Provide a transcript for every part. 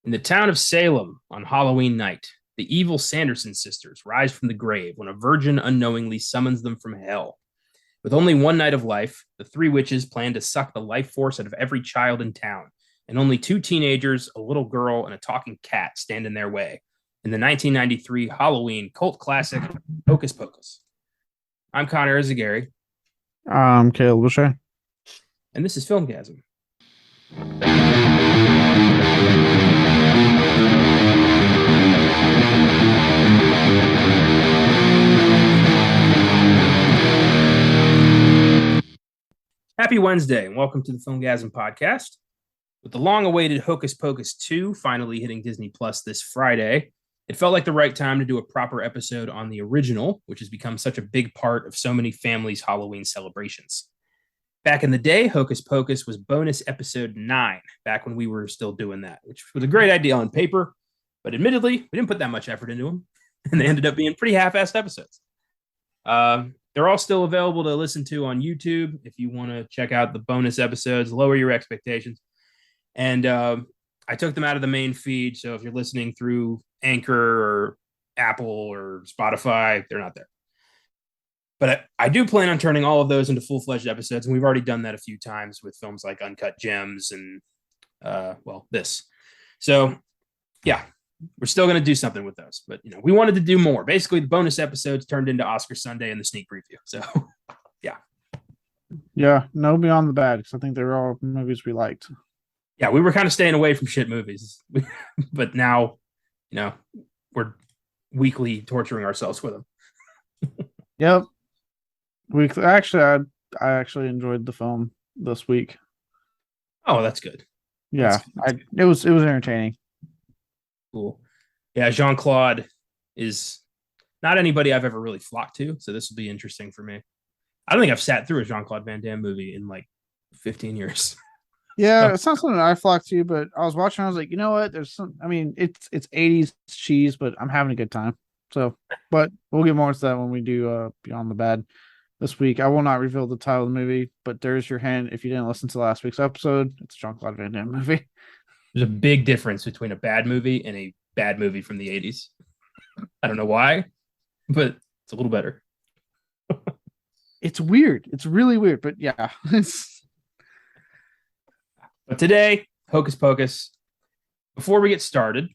In the town of Salem on Halloween night, the evil Sanderson sisters rise from the grave when a virgin unknowingly summons them from hell. With only one night of life, the three witches plan to suck the life force out of every child in town, and only two teenagers, a little girl, and a talking cat stand in their way. In the 1993 Halloween cult classic, Hocus Pocus. I'm Connor Eyzaguirre, Caleb Boucher. and this is Filmgazm. Happy Wednesday, and welcome to the Filmgazm podcast. With the long-awaited Hocus Pocus 2 finally hitting Disney Plus this Friday, it felt like the right time to do a proper episode on the original, which has become such a big part of so many families' Halloween celebrations. Back in the day, Hocus Pocus was bonus episode 9, back when we were still doing that, which was a great idea on paper, but admittedly, we didn't put that much effort into them, and they ended up being pretty half-assed episodes. They're all still available to listen to on YouTube if you want to check out the bonus episodes, lower your expectations. And I took them out of the main feed. So if you're listening through Anchor or Apple or Spotify, they're not there. But I do plan on turning all of those into full-fledged episodes. And we've already done that a few times with films like Uncut Gems and, this. So, yeah, we're still going to do something with those, but we wanted to do more. Basically, the bonus episodes turned into Oscar Sunday and the sneak preview. So, yeah, Yeah, no Beyond the Bad because I think they were all movies we liked. yeah, we were kind of staying away from shit movies, but now, we're weekly torturing ourselves with them. Yep. We actually, I actually enjoyed the film this week. Oh, that's good. Yeah, That's good. it was entertaining. Cool. Yeah, Jean Claude is not anybody I've ever really flocked to, so this will be interesting for me. I don't think I've sat through a Jean Claude Van Damme movie in like 15 years. Yeah, So, it's not something I flocked to, but I was watching. I was like, you know what? There's some. I mean, it's 80s cheese, but I'm having a good time. So, but we'll get more into that when we do Beyond the Bad this week. I will not reveal the title of the movie, but there's your hint. If you didn't listen to last week's episode, it's a Jean Claude Van Damme movie. there's a big difference between a bad movie and a bad movie from the 80s. I don't know why, but it's a little better. It's weird. It's really weird, but yeah, it's But today, Hocus Pocus. Before we get started,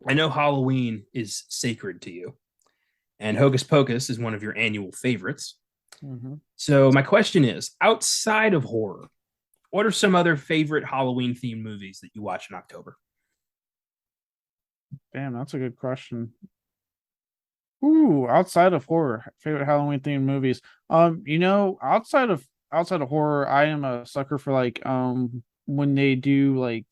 I know Halloween is sacred to you, and Hocus Pocus is one of your annual favorites. Mhm. So, my question is outside of horror, what are some other favorite Halloween themed movies that you watch in October? Damn, that's a good question. Ooh, outside of horror, favorite Halloween themed movies. Outside of horror, I am a sucker for like when they do like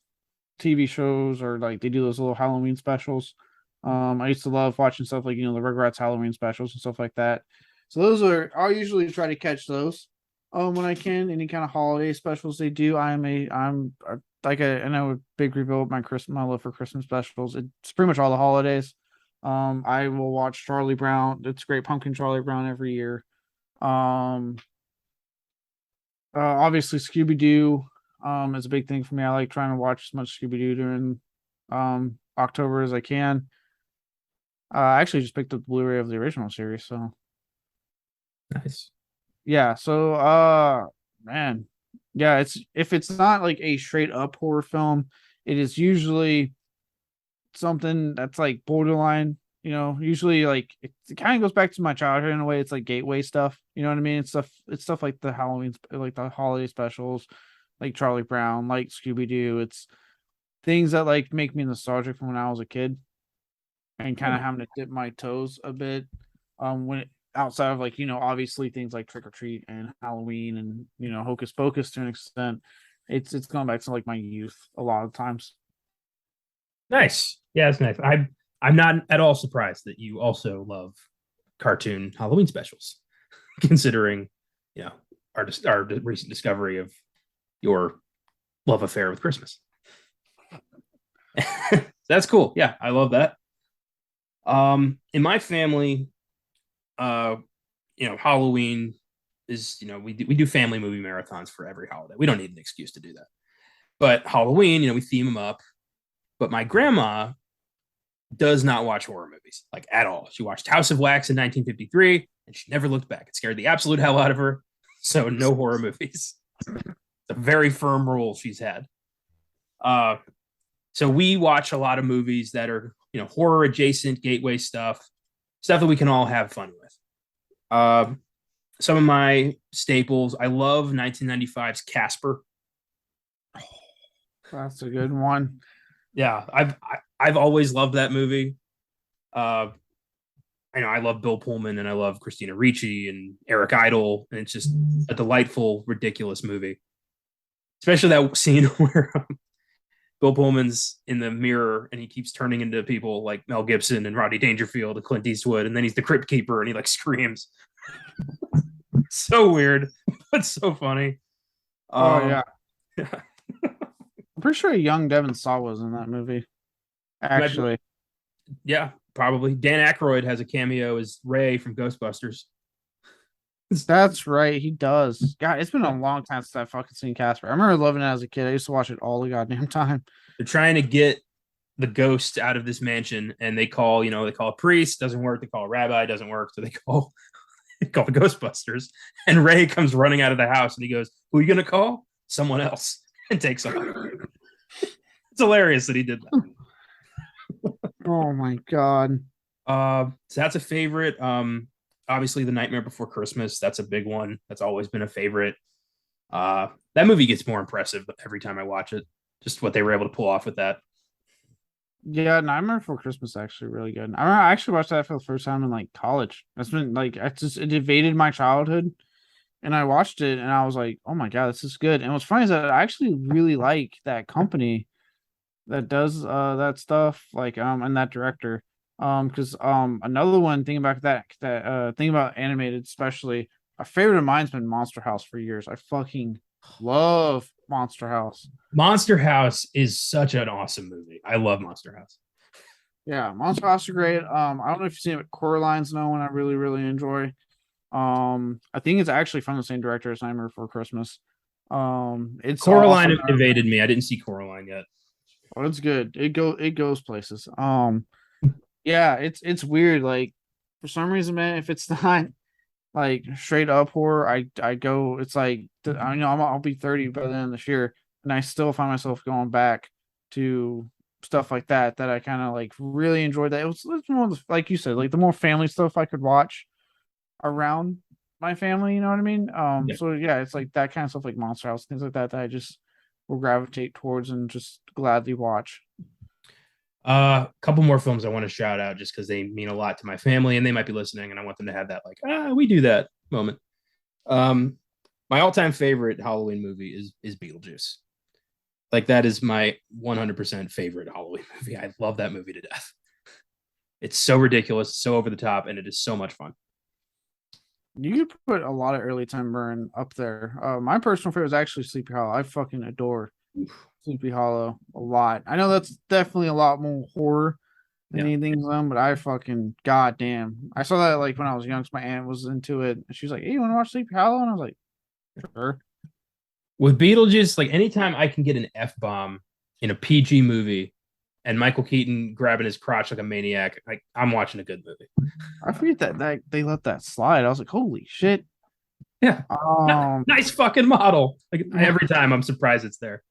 TV shows or like they do those little Halloween specials. I used to love watching stuff like the Rugrats Halloween specials and stuff like that. So those are I'll usually try to catch those when I can. Any kind of holiday specials they do. I know a big reveal of my love for Christmas specials. It's pretty much all the holidays. I will watch Charlie Brown. It's Great Pumpkin Charlie Brown every year. Um, Obviously Scooby Doo is a big thing for me. I like trying to watch as much Scooby Doo during October as I can. I actually just picked up the Blu-ray of the original series, so Nice. yeah. So man, yeah. It's if it's not like a straight up horror film, it is usually something that's like borderline. Usually like it kind of goes back to my childhood in a way. It's like gateway stuff. You know what I mean? It's stuff like the Halloween, like the holiday specials, like Charlie Brown, like Scooby Doo. It's things that like make me nostalgic from when I was a kid and kind of having to dip my toes a bit. When outside of like obviously things like Trick or Treat and Halloween and Hocus Pocus to an extent, it's going back to like my youth a lot of times. Nice. Yeah, that's nice. I'm not at all surprised that you also love cartoon Halloween specials, considering you know our recent discovery of your love affair with Christmas. That's cool. Yeah, I love that. In my family, uh, Halloween is we do family movie marathons for every holiday. We don't need an excuse to do that, but Halloween, we theme them up. But my grandma does not watch horror movies like at all. She watched House of Wax in 1953 and she never looked back. It scared the absolute hell out of her. So no horror movies. It's a very firm rule she's had. Uh, so we watch a lot of movies that are, horror adjacent, gateway stuff that we can all have fun with. Some of my staples, I love 1995's Casper. That's a good one. Yeah, I've always loved that movie. I love Bill Pullman and I love Christina Ricci and Eric Idle, and it's just a delightful, ridiculous movie. Especially that scene where Bill Pullman's in the mirror and he keeps turning into people like Mel Gibson and Rodney Dangerfield and Clint Eastwood, and then he's the crypt keeper and he like screams. So weird, but so funny. Yeah. I'm pretty sure young Devin Sawa was in that movie. Actually. Yeah, probably. Dan Aykroyd has a cameo as Ray from Ghostbusters. That's right, he does. God, it's been a long time since I've fucking seen Casper. I remember loving it as a kid. I used to watch it all the goddamn time. They're trying to get the ghost out of this mansion, and they call a priest, doesn't work. They call a rabbi, doesn't work. So they call the Ghostbusters, and Ray comes running out of the house, and he goes, "Who are you gonna call? Someone else," and takes off. It's hilarious that he did that. Oh my god. So that's a favorite. Obviously, The Nightmare Before Christmas. That's a big one. That's always been a favorite. That movie gets more impressive every time I watch it. Just what they were able to pull off with that. Yeah, Nightmare Before Christmas is actually really good. I actually watched that for the first time in like college. It's been like it evaded my childhood, and I watched it and I was like, oh my god, this is good. And what's funny is that I actually really like that company that does that stuff, like and that director. Because another one thing about that thing about animated, especially a favorite of mine's been Monster House for years. I fucking love Monster House. Monster House is such an awesome movie. I love Monster House. Yeah, Monster House are great. I don't know if you've seen it, but Coraline's no one I really, really enjoy. I think it's actually from the same director as Nightmare Before Christmas. It's Coraline evaded me. I didn't see Coraline yet. Oh, it's good. It goes places. Yeah, it's weird. Like for some reason, man, if it's not like straight up horror, I go. It's like I know I'll be 30 by the end of this year, and I still find myself going back to stuff like that I kind of like really enjoyed. That it's more like you said, like the more family stuff I could watch around my family. You know what I mean? Yeah. So yeah, it's like that kind of stuff, like Monster House, things like that I just will gravitate towards and just gladly watch. A couple more films I want to shout out just because they mean a lot to my family and they might be listening, and I want them to have that we do that moment. My all-time favorite Halloween movie is Beetlejuice. Like that is my 100% favorite Halloween movie. I love that movie to death. It's so ridiculous, so over the top, and it is so much fun. You could put a lot of early Tim Burton up there. My personal favorite is actually Sleepy Hollow. I fucking adore Sleepy Hollow a lot. I know that's definitely a lot more horror than anything, but I fucking goddamn. I saw that like when I was young. My aunt was into it, and she was like, "Hey, you want to watch Sleepy Hollow?" And I was like, "Sure." With Beetlejuice, like anytime I can get an F-bomb in a PG movie and Michael Keaton grabbing his crotch like a maniac, like I'm watching a good movie. I forget that they let that slide. I was like, "Holy shit!" Yeah, nice fucking model. Like every time, I'm surprised it's there.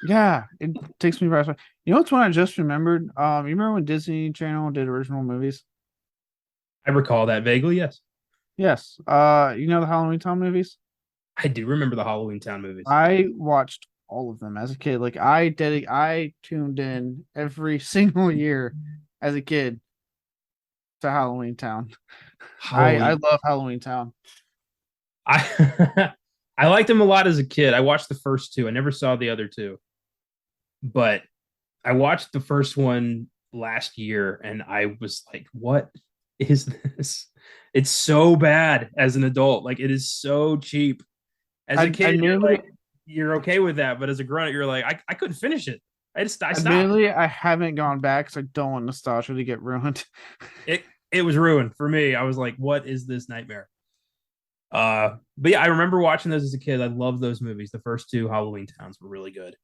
Yeah, it takes me back. You know what's one I just remembered? You remember when Disney Channel did original movies? I recall that vaguely. Yes. Yes. You know the Halloween Town movies? I do remember the Halloween Town movies. I watched all of them as a kid. Like I tuned in every single year as a kid to Halloween Town. I love Halloween Town. I I liked them a lot as a kid. I watched the first two. I never saw the other two. But I watched the first one last year and I was like, what is this? It's so bad as an adult. Like it is so cheap. As a kid, you're okay with that, but as a grown up, you're like, I couldn't finish it. I stopped. Admittedly, I haven't gone back because I don't want nostalgia to get ruined. It was ruined for me. I was like, what is this nightmare? But yeah, I remember watching those as a kid. I love those movies. The first two Halloween Towns were really good.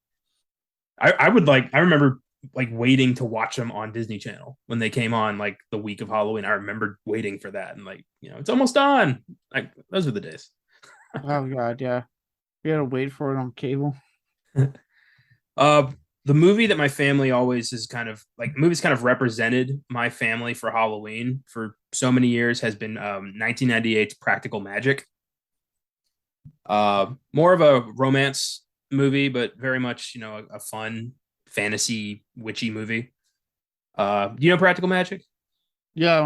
I remember like waiting to watch them on Disney Channel when they came on like the week of Halloween. I remember waiting for that and like, it's almost on. Like those were the days. Oh god, yeah. You gotta wait for it on cable. uh the movie that my family always is kind of like movies kind of represented my family for Halloween for so many years has been 1998's Practical Magic. More of a romance movie, but very much, a fun fantasy witchy movie. Practical Magic? Yeah,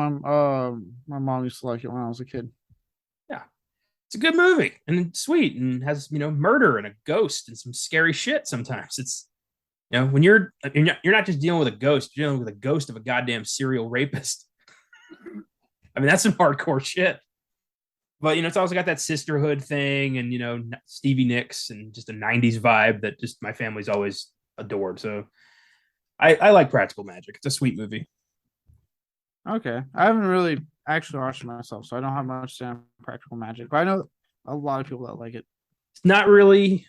my mom used to like it when I was a kid. Yeah. It's a good movie and it's sweet and has, murder and a ghost and some scary shit sometimes. It's when you're not just dealing with a ghost, you're dealing with a ghost of a goddamn serial rapist. I mean, that's some hardcore shit. But it's also got that sisterhood thing and Stevie Nicks and just a 90s vibe that just my family's always adored. So I like Practical Magic. It's a sweet movie. Okay. I haven't really actually watched it myself, so I don't have much to say on Practical Magic. But I know a lot of people that like it. It's not really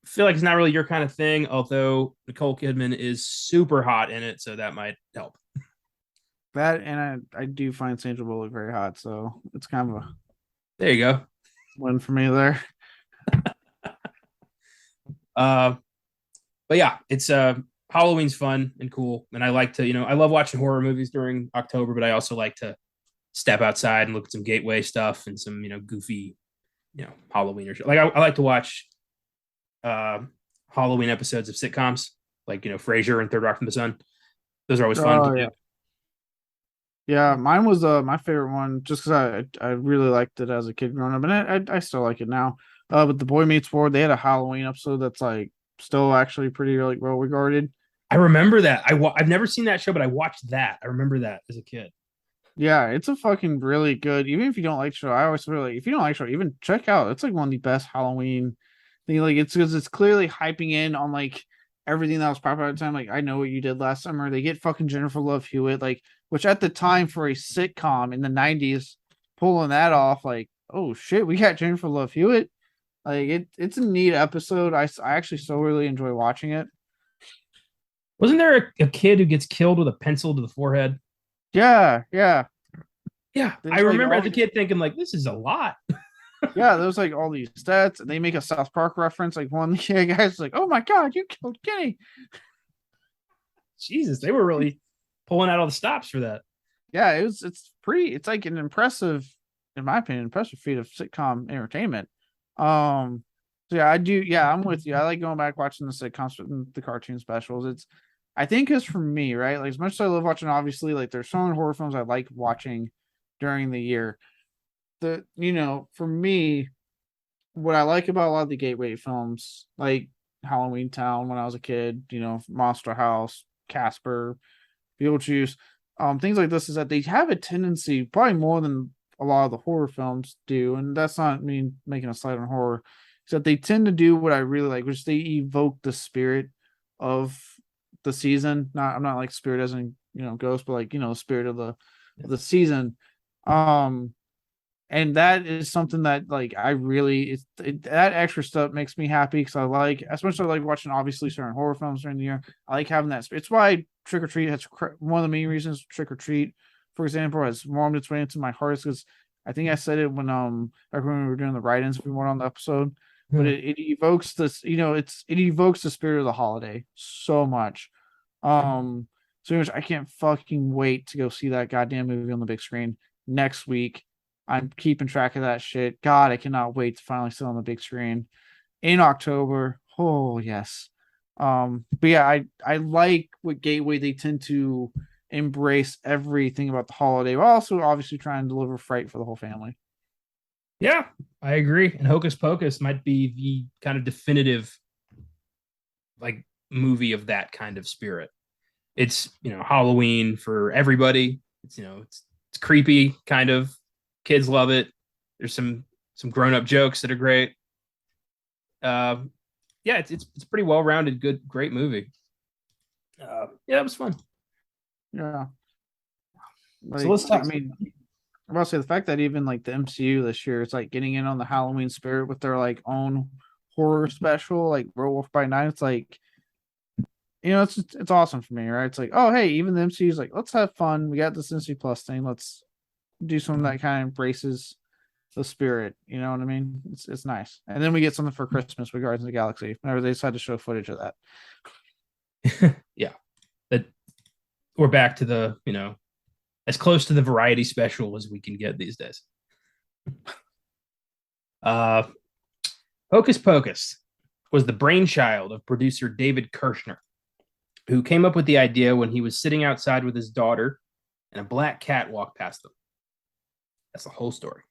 feel like it's not really your kind of thing, although Nicole Kidman is super hot in it, so that might help. That and I do find Sandra Bullock very hot, so it's kind of a There you go. win for me there. Uh but yeah, it's Halloween's fun and cool. And I like to, I love watching horror movies during October, but I also like to step outside and look at some gateway stuff and some, goofy, Halloween or shit. Like I like to watch Halloween episodes of sitcoms, like Frasier and Third Rock from the Sun. Those are always fun to Yeah. do. Yeah, mine was my favorite one just because I really liked it as a kid growing up, and I still like it now. But the Boy Meets World, they had a Halloween episode that's like still actually pretty like well regarded. I remember that. I've never seen that show, but I watched that. I remember that as a kid. Yeah, it's a fucking really good. Even if you don't like show, I always feel like if you don't like show, even check out. It's like one of the best Halloween thing. Like it's because it's clearly hyping in on like everything that was popular at the time. Like I Know What You Did Last Summer. They get fucking Jennifer Love Hewitt, like which at the time for a sitcom in the '90s, pulling that off, like oh shit, we got Jennifer Love Hewitt. Like it's a neat episode. I actually so really enjoy watching it. Wasn't there a kid who gets killed with a pencil to the forehead? Yeah, yeah. Yeah, I There's like remember all as a kid thinking like, this is a lot. yeah, there's like all these stats, and they make a South Park reference. Like one guy's like, "Oh my god, you killed Kenny!" Jesus, they were really pulling out all the stops for that. Yeah, it's like an impressive, in my opinion, impressive feat of sitcom entertainment. So yeah, I do. Yeah, I'm with you. I like going back watching the sitcoms, the cartoon specials. I think it's for me, right? Like as much as I love watching, obviously, like there's so many horror films I like watching during the year. For me, what I like about a lot of the gateway films, like Halloween Town when I was a kid, Monster House, Casper, Beetlejuice, things like this, is that they have a tendency, probably more than a lot of the horror films do, and that's not me making a slight on horror, is that they tend to do what I really like, which they evoke the spirit of the season. I'm not like spirit as in ghost, but like the spirit of the season. And that is something that like I really that extra stuff makes me happy because I like, especially like watching obviously certain horror films during the year. I like having that. It's why Trick or Treat has one of the main reasons Trick or Treat, for example, has warmed its way into my heart, because I think I said it when back when we were doing the write-ins, if we went on the episode, but it evokes this, it evokes the spirit of the holiday so much. So much I can't fucking wait to go see that goddamn movie on the big screen next week. I'm keeping track of that shit. God, I cannot wait to finally sit on the big screen in October. Oh yes. But yeah, I like what Gateway, they tend to embrace everything about the holiday, while also obviously trying to deliver fright for the whole family. Yeah, I agree. And Hocus Pocus might be the kind of definitive like movie of that kind of spirit. It's, Halloween for everybody. It's creepy kind of. Kids love it. There's some grown-up jokes that are great. Yeah, it's pretty well-rounded, great movie. Yeah, it was fun. Yeah. So Like, let's talk. I mean, I'm about to say the fact that even like the MCU this year is like getting in on the Halloween spirit with their like own horror special, like Werewolf by Night. It's like it's awesome for me, right? It's like, oh hey, even the MCU's like, let's have fun. We got this NC Plus thing. Let's do something that kind of embraces the spirit. You know what I mean? It's nice. And then we get something for Christmas with Guardians of the Galaxy. Whenever they decide to show footage of that. Yeah, that we're back to the as close to the variety special as we can get these days. Uh, Hocus Pocus was the brainchild of producer David Kirshner, who came up with the idea when he was sitting outside with his daughter and a black cat walked past them. That's the whole story.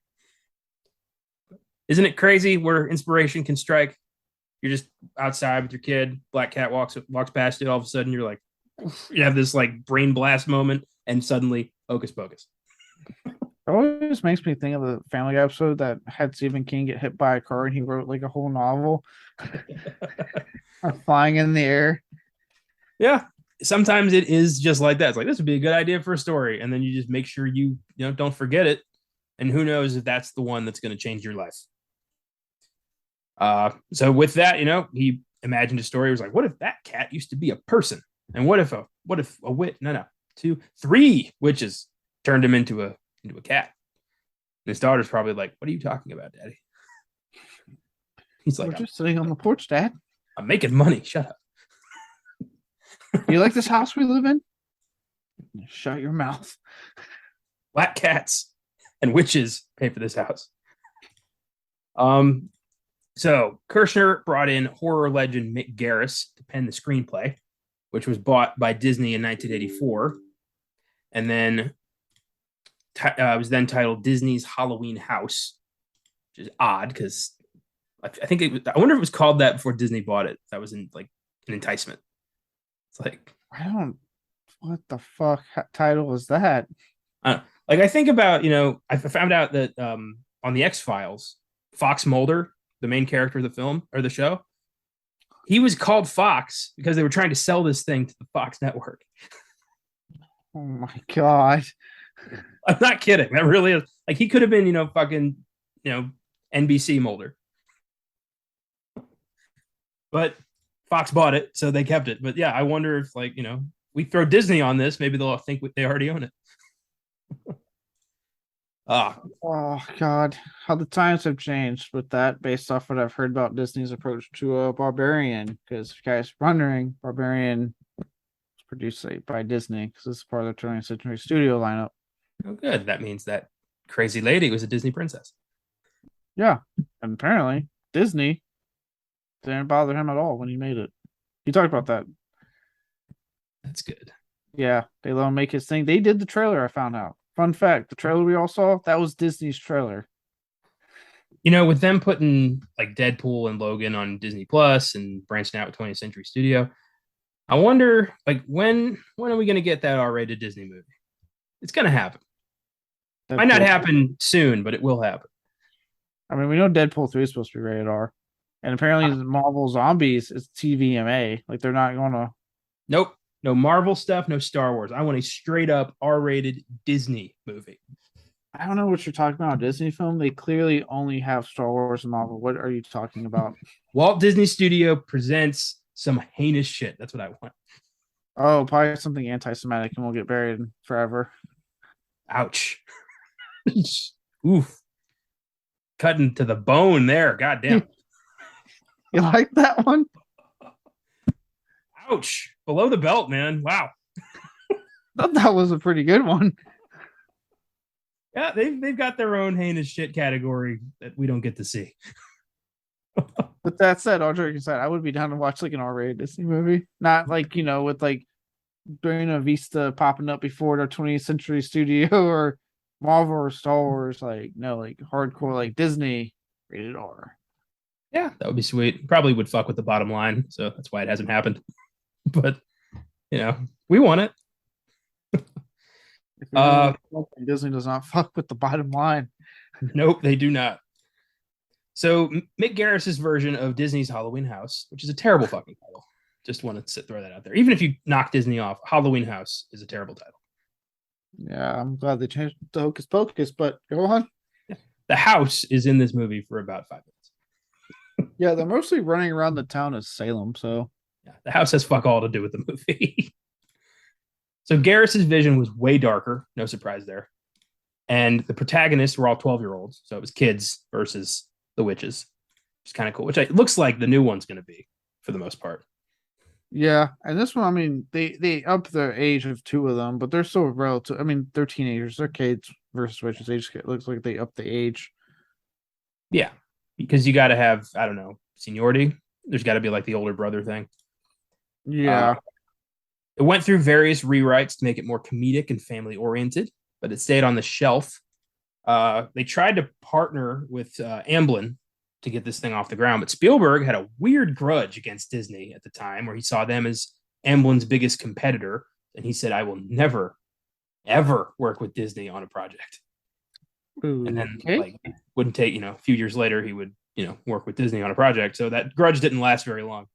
Isn't it crazy where inspiration can strike? You're just outside with your kid, black cat walks past you, all of a sudden you're like, you have this like brain blast moment, and suddenly Hocus Pocus. It always makes me think of the Family Guy episode that had Stephen King get hit by a car and he wrote like a whole novel flying in the air. Yeah. Sometimes it is just like that. It's like, this would be a good idea for a story. And then you just make sure you don't forget it. And who knows if that's the one that's going to change your life. So with that, he imagined a story. It was like, what if that cat used to be a person? And what if a witch? No, 2, 3 witches turned him into a cat. And his daughter's probably like, what are you talking about, Daddy? He's like, we're just sitting on the porch, Dad. I'm making money. Shut up. You like this house we live in? Shut your mouth. Black cats and witches pay for this house. So Kirshner brought in horror legend Mick Garris to pen the screenplay, which was bought by Disney in 1984, and then was then titled Disney's Halloween House, which is odd because I think I wonder if it was called that before Disney bought it. That was like an enticement. It's like, what the fuck title is that? I think about, I found out that on the X-Files, Fox Mulder, the main character of the film or the show, he was called Fox because they were trying to sell this thing to the Fox network. Oh my God. I'm not kidding. That really is. Like, he could have been, fucking, NBC Mulder. But Fox bought it, so they kept it. But yeah, I wonder if, we throw Disney on this, maybe they'll think they already own it. Oh God, how the times have changed with that, based off what I've heard about Disney's approach to Barbarian. Because if you guys are wondering, Barbarian was produced by Disney because this is part of their 20th Century Studio lineup. Oh, good. That means that crazy lady was a Disney princess. Yeah, and apparently Disney didn't bother him at all when he made it. He talked about that. That's good. Yeah, they let him make his thing. They did the trailer, I found out. Fun fact, the trailer we all saw, that was Disney's trailer. With them putting like Deadpool and Logan on Disney Plus and branching out with 20th Century Studio, I wonder, like, when are we going to get that R-rated Disney movie? It's going to happen. Deadpool. Might not happen soon, but it will happen. I mean, we know Deadpool 3 is supposed to be rated R. And apparently Marvel Zombies is TVMA. Like, they're not going to... Nope. No Marvel stuff, no Star Wars. I want a straight up R-rated Disney movie. I don't know what you're talking about. Disney film? They clearly only have Star Wars and Marvel. What are you talking about? Walt Disney Studio presents some heinous shit. That's what I want. Oh, probably something anti-Semitic and we'll get buried forever. Ouch. Oof. Cutting to the bone there. Goddamn. You like that one? Ouch. Below the belt, man. Wow. I thought that was a pretty good one. Yeah, they've got their own heinous shit category that we don't get to see. But that said, all joking aside, I would be down to watch like an R-rated Disney movie. Not like, with like Buena Vista popping up before their 20th Century Studio or Marvel or Star Wars. Like, no, like hardcore, like Disney rated R. Yeah, that would be sweet. Probably would fuck with the bottom line, so that's why it hasn't happened. But we want it. Disney does not fuck with the bottom line. Nope, they do not. So Mick Garris's version of Disney's Halloween House, which is a terrible fucking title. Just want to throw that out there. Even if you knock Disney off, Halloween House is a terrible title. Yeah, I'm glad they changed it to Hocus Pocus, but go on. Yeah. The house is in this movie for about 5 minutes. Yeah, they're mostly running around the town of Salem, so Yeah, the house has fuck all to do with the movie. So Garrus's vision was way darker. No surprise there. And the protagonists were all 12-year-olds. So it was kids versus the witches. It's kind of cool, which looks like the new one's going to be for the most part. Yeah, and this one, I mean, they up the age of two of them, but they're still relative. I mean, they're teenagers. They're kids versus witches. They just looks like they up the age. Yeah, because you got to have, I don't know, seniority. There's got to be like the older brother thing. Yeah, It went through various rewrites to make it more comedic and family oriented, but it stayed on the shelf. They tried to partner with Amblin to get this thing off the ground, but Spielberg had a weird grudge against Disney at the time, where he saw them as Amblin's biggest competitor, and he said, "I will never, ever work with Disney on a project." And then, okay. like, it wouldn't take a few years later, he would work with Disney on a project. So that grudge didn't last very long.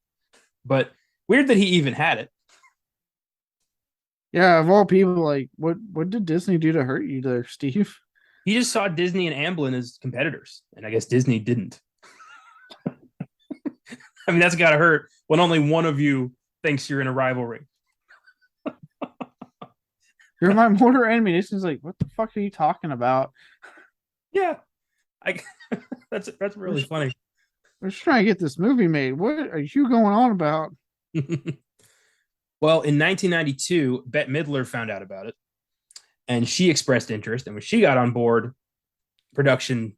But weird that he even had it. Yeah, of all people, like what did Disney do to hurt you there, Steve? He just saw Disney and Amblin as competitors, and I guess Disney didn't. I mean, that's got to hurt when only one of you thinks you're in a rivalry. You're my mortar enemy. This is like, what the fuck are you talking about? Yeah, I, that's really funny. We're just trying to get this movie made. What are you going on about? Well, in 1992, Bette Midler found out about it, and she expressed interest. And when she got on board, production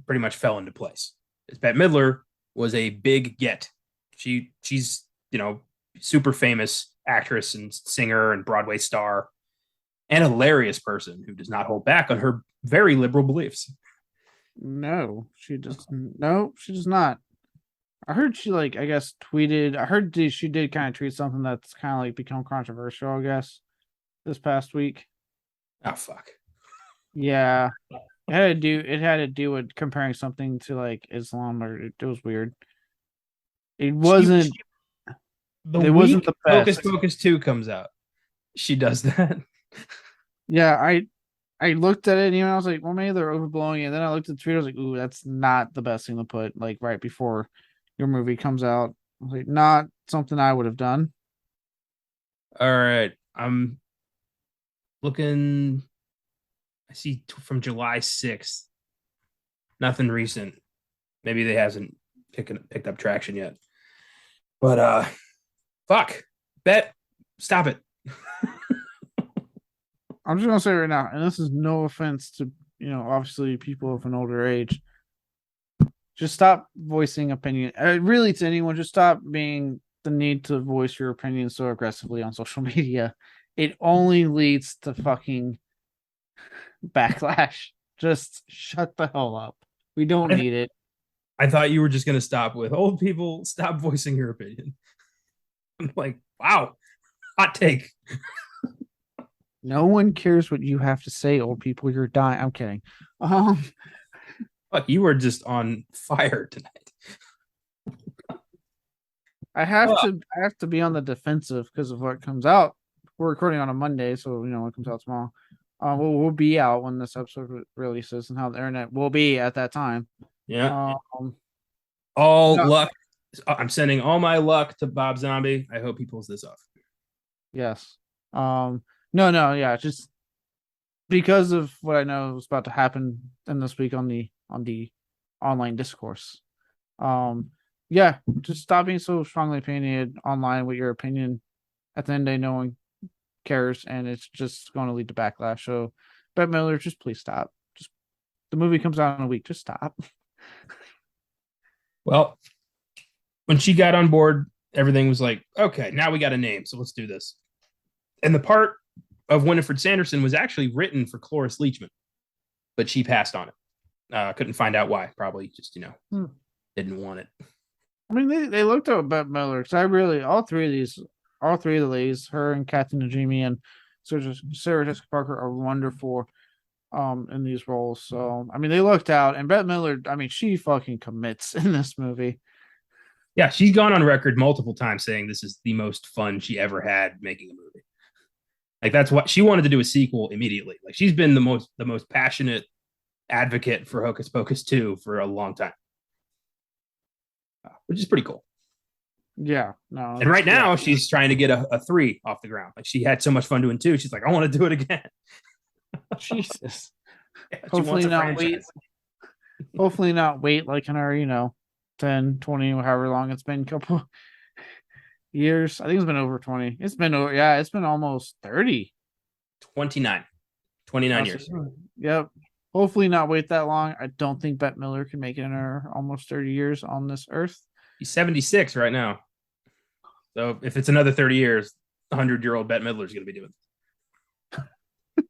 pretty much fell into place. Bette Midler was a big get. She's super famous actress and singer and Broadway star, and a hilarious person who does not hold back on her very liberal beliefs. No, she does. No, she does not. I heard she I guess tweeted. I heard she did kind of tweet something that's kind of become controversial. I guess this past week. Oh fuck. Yeah, it had to do with comparing something to Islam, or it was weird. It wasn't. It wasn't the best. Hocus Pocus 2 comes out, she does that. Yeah, I looked at it and I was like, well, maybe they're overblowing it. And then I looked at the tweet, I was like, ooh, that's not the best thing to put right before your movie comes out. I was like, not something I would have done. All right. I'm looking. I see from July 6th. Nothing recent. Maybe they hasn't picked up traction yet. But fuck. Bet. Stop it. I'm just gonna say right now, and this is no offense to obviously people of an older age. Just stop voicing opinion. Really, to anyone, just stop being the need to voice your opinion so aggressively on social media. It only leads to fucking backlash. Just shut the hell up. We don't need it. I thought you were just gonna stop with old people. Stop voicing your opinion. I'm like, wow, hot take. No one cares what you have to say, old people. You're dying. I'm kidding. Fuck, you were just on fire tonight. I have to be on the defensive because of what comes out. We're recording on a Monday, so it comes out tomorrow. We'll be out when this episode releases, and how the internet will be at that time. Yeah. Luck. I'm sending all my luck to Bob Zombie. I hope he pulls this off. Yes. No, yeah, just because of what I know was about to happen in this week on the online discourse. Yeah, just stop being so strongly opinionated online with your opinion. At the end of the day, no one cares, and it's just going to lead to backlash. So, Bette Midler, just please stop. Just the movie comes out in a week. Just stop. Well, when she got on board, everything was like, okay, now we got a name, so let's do this. And the part of Winifred Sanderson was actually written for Cloris Leachman, but she passed on it. Couldn't find out why. Probably just didn't want it. I mean, they looked at Bette Midler because all three of the ladies, her and Kathy Najimy and Sarah Jessica Parker, are wonderful in these roles. So I mean, they looked out, and Bette Midler, I mean, she fucking commits in this movie. Yeah, she's gone on record multiple times saying this is the most fun she ever had making a movie. Like, that's what she wanted to do, a sequel immediately. Like, she's been the most passionate advocate for Hocus Pocus 2 for a long time, which is pretty cool. Yeah, no, And right yeah. now, she's trying to get a 3 off the ground. Like she had so much fun doing 2. She's like, I want to do it again. Jesus. Yeah, she wants Hopefully a not wait. franchise. Hopefully not wait like in our, 10, 20, however long it's been, couple years. I think it's been over 20. It's been over, yeah, it's been almost 30. 29. 29 years. Yep. Hopefully not wait that long. I don't think Bette Miller can make it in her almost 30 years on this earth. He's 76 right now. So if it's another 30 years, 100-year-old Bette Midler is going to be doing it.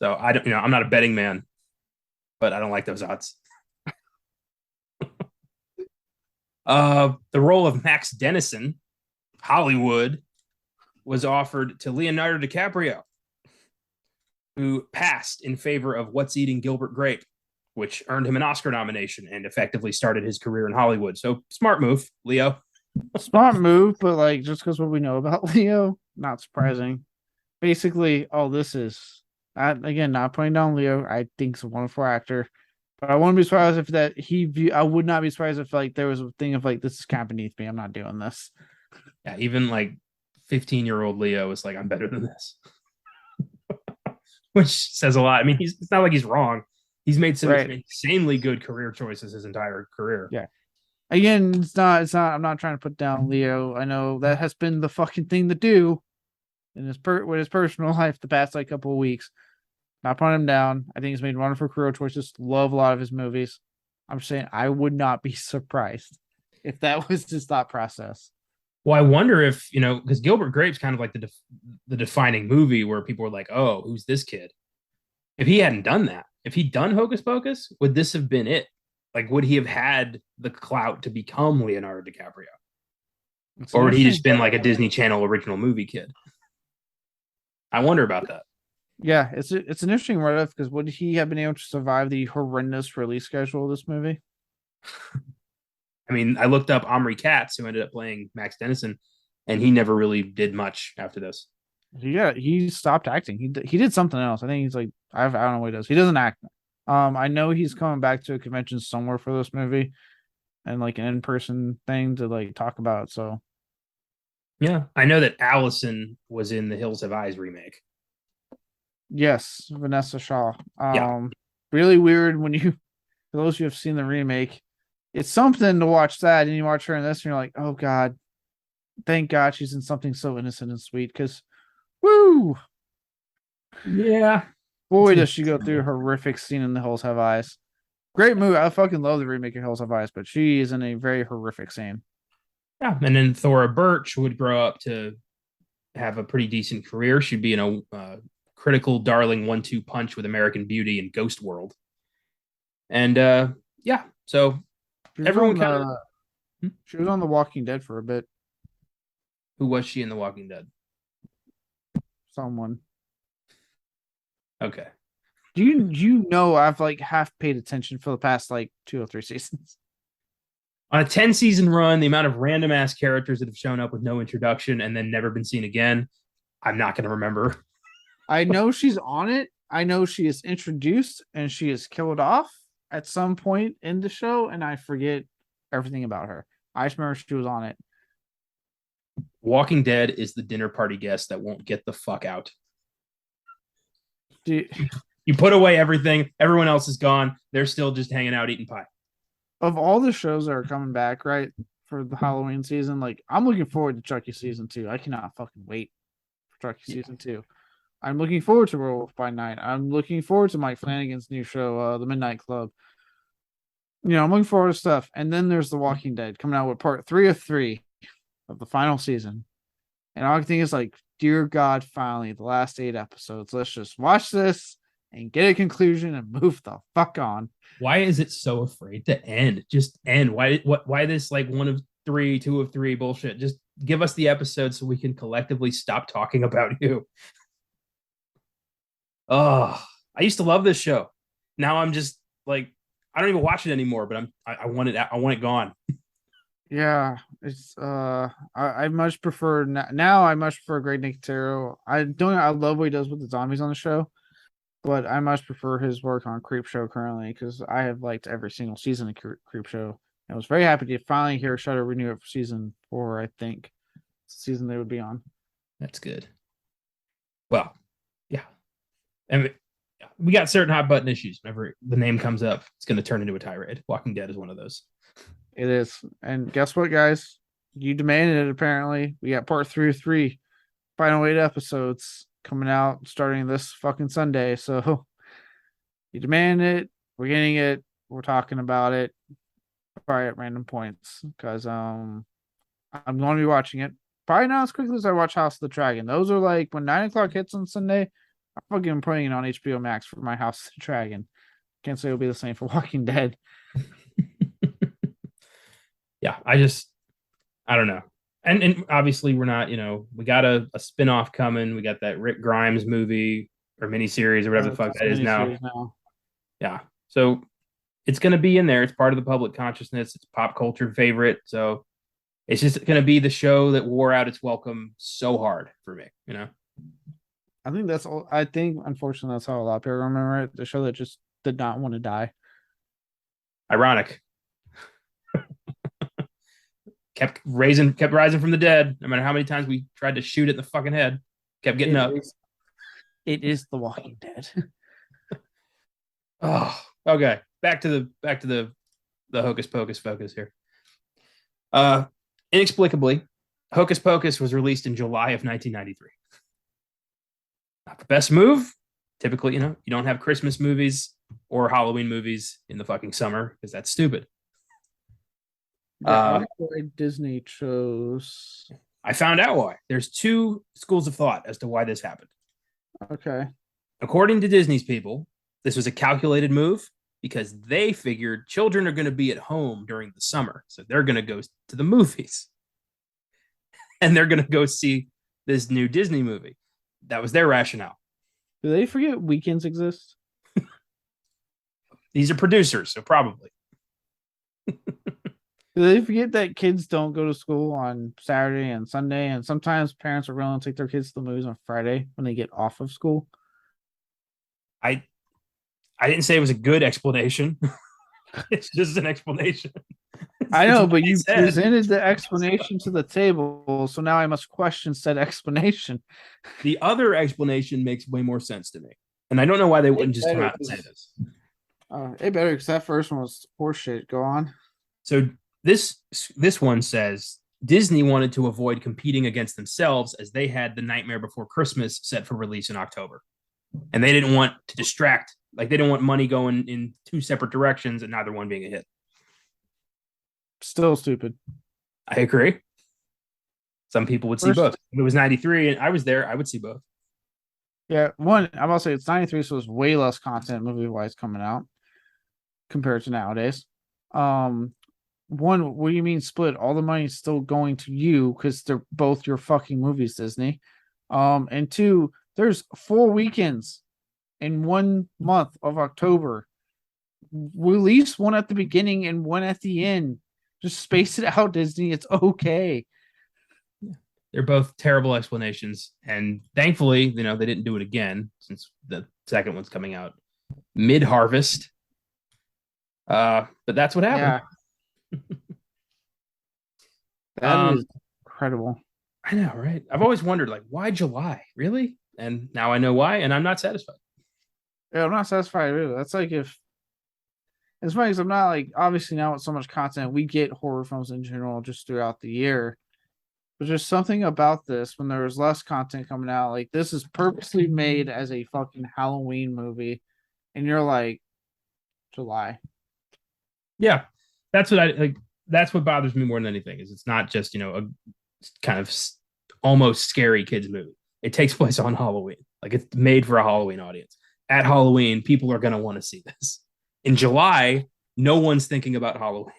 So I don't, I'm not a betting man, but I don't like those odds. The role of Max Dennison, Hollywood, was offered to Leonardo DiCaprio, who passed in favor of What's Eating Gilbert Grape, which earned him an Oscar nomination and effectively started his career in Hollywood. So smart move, Leo. Smart move, but like just because what we know about Leo, not surprising. Basically, this is again not putting down Leo. I think he's a wonderful actor, but I wouldn't be surprised if I would not be surprised if like there was a thing of like this is kind of beneath me. I'm not doing this. Yeah, even like 15-year-old Leo is like, I'm better than this. Which says a lot. I mean, it's not like he's wrong. He's made some insanely good career choices his entire career. Yeah. Again, it's not. I'm not trying to put down Leo. I know that has been the fucking thing to do in with his personal life the past like couple of weeks. Not putting him down. I think he's made wonderful career choices. Love a lot of his movies. I'm saying I would not be surprised if that was his thought process. Well, I wonder if, because Gilbert Grape's kind of like the defining movie where people were like, oh, who's this kid? If he hadn't done that, if he'd done Hocus Pocus, would this have been it? Like, would he have had the clout to become Leonardo DiCaprio? Or would he just been like a Disney Channel original movie kid? I wonder about that. Yeah, it's an interesting what-if, because would he have been able to survive the horrendous release schedule of this movie? I mean, I looked up Omri Katz, who ended up playing Max Dennison, and he never really did much after this. Yeah, he stopped acting. He did something else. I think he's like, I don't know what he does. He doesn't act. I know he's coming back to a convention somewhere for this movie, and like an in-person thing to like talk about it. So, yeah, I know that Allison was in the Hills Have Eyes remake. Yes, Vanessa Shaw. Yeah. Really weird when for those who have seen the remake, it's something to watch that, and you watch her in this, and you're like, oh god, thank God she's in something so innocent and sweet. Because, woo, yeah, boy, does she go through a horrific scene in The Hills Have Eyes. Great movie. I fucking love the remake of Hills Have Eyes, but she is in a very horrific scene. Yeah, and then Thora Birch would grow up to have a pretty decent career. She'd be in a critical darling 1-2 punch with American Beauty and Ghost World. And yeah, so everyone kind of. She was on The Walking Dead for a bit. Who was she in The Walking Dead? Someone. Okay. Do you know I've like half paid attention for the past like 2 or 3 seasons? On a 10-season run, the amount of random ass characters that have shown up with no introduction and then never been seen again, I'm not going to remember. I know she's on it. I know she is introduced and she is killed off at some point in the show, and I forget everything about her. I just remember she was on it. Walking Dead is the dinner party guest that won't get the fuck out. Dude, you put away everything. Everyone else is gone. They're still just hanging out eating pie. Of all the shows that are coming back, right, for the Halloween season, like I'm looking forward to Chucky season 2. I cannot fucking wait for Chucky season 2. I'm looking forward to Werewolf by Night. I'm looking forward to Mike Flanagan's new show, The Midnight Club. I'm looking forward to stuff. And then there's The Walking Dead coming out with part 3 of 3 of the final season. And all I think is like, dear God, finally, the last 8 episodes. Let's just watch this and get a conclusion and move the fuck on. Why is it so afraid to end? Just end. Why this like 1 of 3, 2 of 3 bullshit? Just give us the episode so we can collectively stop talking about you. Oh, I used to love this show. Now I'm just like, I don't even watch it anymore, but I want it gone. Yeah, it's I much prefer now. I much prefer Greg Nicotero. I love what he does with the zombies on the show, but I much prefer his work on Creepshow currently because I have liked every single season of Creepshow. I was very happy to finally hear Shudder renew it for season 4. I think season they would be on. That's good. Well, yeah, and we got certain hot button issues. Whenever the name comes up, it's going to turn into a tirade. Walking Dead is one of those. It is, and guess what, guys? You demanded it. Apparently, we got part 3 of 3, final 8 episodes coming out starting this fucking Sunday. So you demanded it. We're getting it. We're talking about it. Probably at random points because I'm going to be watching it. Probably not as quickly as I watch House of the Dragon. Those are like when 9 o'clock hits on Sunday. I'm fucking putting it on HBO Max for my House of the Dragon. Can't say it'll be the same for Walking Dead. Yeah, I don't know. And obviously we're not, we got a spin-off coming. We got that Rick Grimes movie or miniseries or whatever the fuck that is now. Yeah. So it's going to be in there. It's part of the public consciousness. It's pop culture favorite. So it's just going to be the show that wore out its welcome so hard for me, I think that's all. I think, unfortunately, that's how a lot of people remember it. The show that just did not want to die. Ironic. kept rising from the dead. No matter how many times we tried to shoot it in the fucking head, kept getting up. It is The Walking Dead. Oh, okay. Back to the Hocus Pocus focus here. Inexplicably, Hocus Pocus was released in July of 1993. Not the best move. Typically, you don't have Christmas movies or Halloween movies in the fucking summer because that's stupid. Why Disney chose. I found out why. There's two schools of thought as to why this happened. Okay. According to Disney's people, this was a calculated move because they figured children are going to be at home during the summer. So they're going to go to the movies. And they're going to go see this new Disney movie. That was their rationale. Do they forget weekends exist? These are producers, so probably. Do they forget that kids don't go to school on Saturday and Sunday, and sometimes parents are willing to take their kids to the movies on Friday when they get off of school? I didn't say it was a good explanation. It's just an explanation. I know, but you presented the explanation to the table, so now I must question said explanation. The other explanation makes way more sense to me, and I don't know why they wouldn't just come out and say this. It better, because that first one was horseshit. Go on. So this one says Disney wanted to avoid competing against themselves as they had The Nightmare Before Christmas set for release in October, and they didn't want to distract. Like, they didn't want money going in two separate directions and neither one being a hit. Still stupid. I agree. Some people would see both. If it was 93 and I was there, I would see both. Yeah, one, I'm about to say it's 93, so it's way less content movie-wise coming out compared to nowadays. One, what do you mean split? All the money's still going to you because they're both your fucking movies, Disney. And two, there's 4 weekends in 1 month of October. Release one at the beginning and one at the end. Just space it out, Disney. It's okay. They're both terrible explanations. And thankfully, they didn't do it again since the second one's coming out mid-harvest. But that's what happened. Yeah. That is incredible. I know, right? I've always wondered, like, why July? Really? And now I know why, and I'm not satisfied. Yeah, I'm not satisfied either. That's like if as funny as I'm not, like, obviously now with so much content, we get horror films in general just throughout the year. But there's something about this when there was less content coming out. Like, this is purposely made as a fucking Halloween movie. And you're like, July. Yeah. That's what I like. That's what bothers me more than anything is it's not just, a kind of almost scary kids movie. It takes place on Halloween. Like, it's made for a Halloween audience. At Halloween, people are going to want to see this. In July, no one's thinking about Halloween.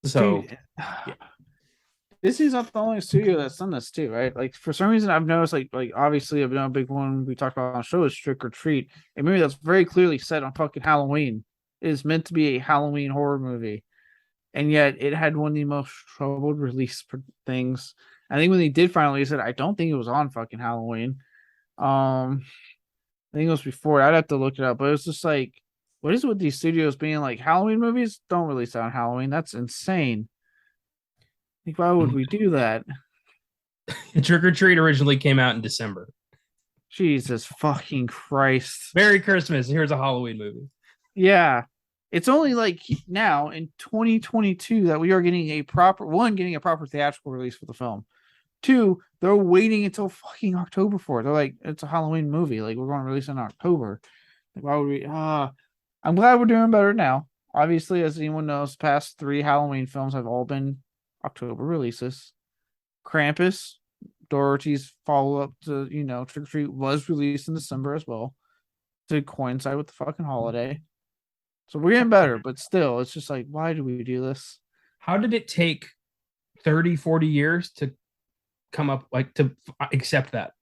So, Dude, yeah. Disney's not the only studio that's done this too, right? Like, for some reason, I've noticed, like obviously, a big one we talked about on the show is Trick or Treat, a movie that's very clearly set on fucking Halloween. It is meant to be a Halloween horror movie, and yet it had one of the most troubled release things. I think when they did finally release it, I don't think it was on fucking Halloween. I think it was before. I'd have to look it up, but it was just like What is it with these studios being like Halloween movies? Don't release on Halloween. That's insane. Like, why would we do that? Trick or Treat originally came out in December. Jesus fucking Christ. Merry Christmas. Here's a Halloween movie. Yeah. It's only like now in 2022 that we are getting a proper theatrical release for the film. Two, they're waiting until fucking October for it. They're like, it's a Halloween movie. Like, we're going to release it in October. Like, why would we? I'm glad we're doing better now. Obviously, as anyone knows, past 3 Halloween films have all been October releases. Krampus, Dorothy's follow-up to, Trick or Treat was released in December as well to coincide with the fucking holiday. So we're getting better, but still, it's just like, why do we do this? How did it take 30, 40 years to come up, like, to accept that?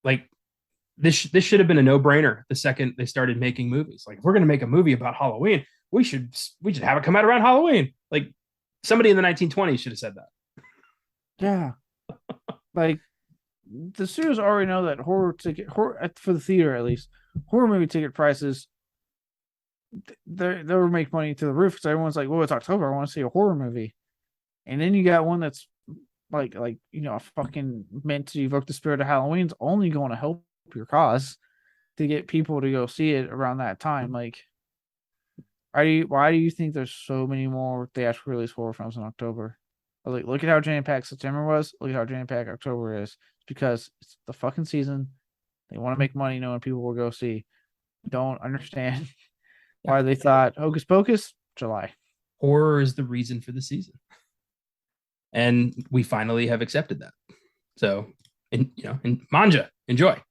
Like, this should have been a no-brainer the second they started making movies. Like, if we're going to make a movie about Halloween, we should have it come out around Halloween. Like, somebody in the 1920s should have said that. Yeah. Like, the studios already know that horror for the theater, at least, horror movie ticket prices, they'll make money to the roof because everyone's like, well, it's October, I want to see a horror movie. And then you got one that's like fucking meant to evoke the spirit of Halloween's only going to help your cause to get people to go see it around that time. Like, why do you think there's so many more theatrical release horror films in October? Like, look at how jam-packed September was. Look at how jam-packed October is. It's because it's the fucking season. They want to make money knowing people will go see. Don't understand why they thought Hocus Pocus, July. Horror is the reason for the season. And we finally have accepted that. So, and manja, enjoy.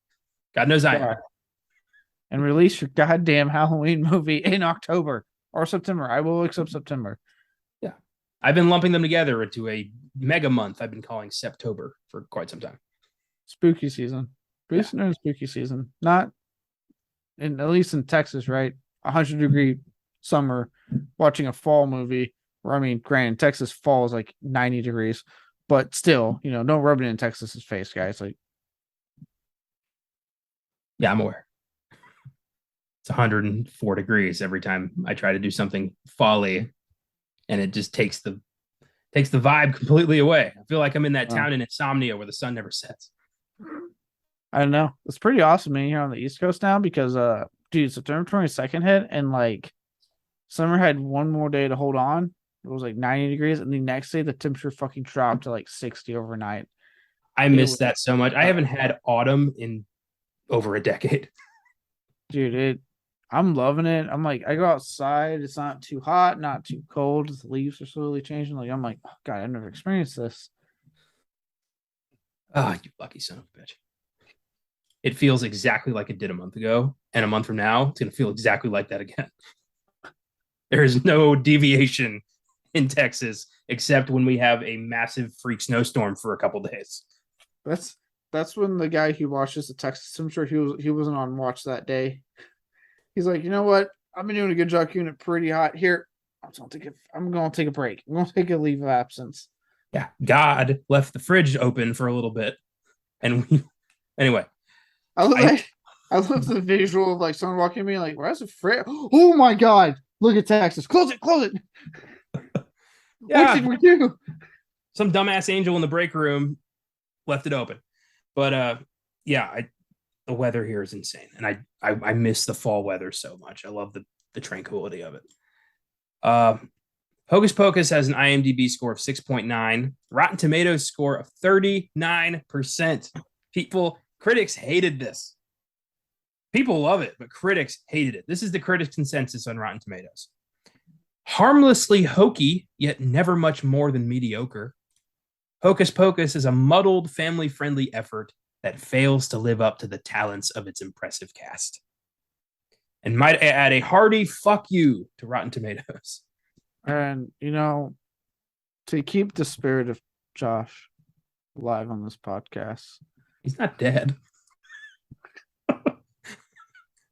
God knows I am. And release your goddamn Halloween movie in October or September. I will accept September. Yeah. I've been lumping them together into a mega month I've been calling Septober for quite some time. Spooky season. Recent spooky season. Not at least in Texas, right? 100-degree summer watching a fall movie. Or, I mean, granted, Texas fall is like 90 degrees, but still, don't rub it in Texas's face, guys. Like, yeah, I'm aware. It's 104 degrees every time I try to do something folly, and it just takes the vibe completely away. I feel like I'm in that town in Insomnia where the sun never sets. I don't know. It's pretty awesome being here on the East Coast now because, dude, September 22nd hit, and like summer had one more day to hold on. It was like 90 degrees, and the next day the temperature fucking dropped to like 60 overnight. I miss that so much. I haven't had autumn in over a decade. Dude, I'm loving it. I'm like, I go outside, it's not too hot, not too cold. The leaves are slowly changing. Like, I'm like, oh, God, I've never experienced this. Oh, you lucky son of a bitch. It feels exactly like it did a month ago, and a month from now, it's going to feel exactly like that again. There is no deviation in Texas except when we have a massive freak snowstorm for a couple days. That's when the guy who watches the Texas, I'm sure he wasn't on watch that day. He's like, you know what? I've been doing a good job keeping it pretty hot here. I'm going to take a break. I'm going to take a leave of absence. Yeah, God left the fridge open for a little bit, and anyway. I love the visual of like someone walking to me like, where's the fridge? Oh my God! Look at Texas. Close it. Yeah. What did we do? Some dumbass angel in the break room left it open. But the weather here is insane, and I miss the fall weather so much. I love the tranquility of it. Hocus Pocus has an IMDb score of 6.9, Rotten Tomatoes score of 39%. Critics hated this. People love it, but critics hated it. This is the critics' consensus on Rotten Tomatoes. Harmlessly hokey, yet never much more than mediocre. Hocus Pocus is a muddled, family-friendly effort that fails to live up to the talents of its impressive cast. And might add a hearty fuck you to Rotten Tomatoes. And, to keep the spirit of Josh alive on this podcast. He's not dead.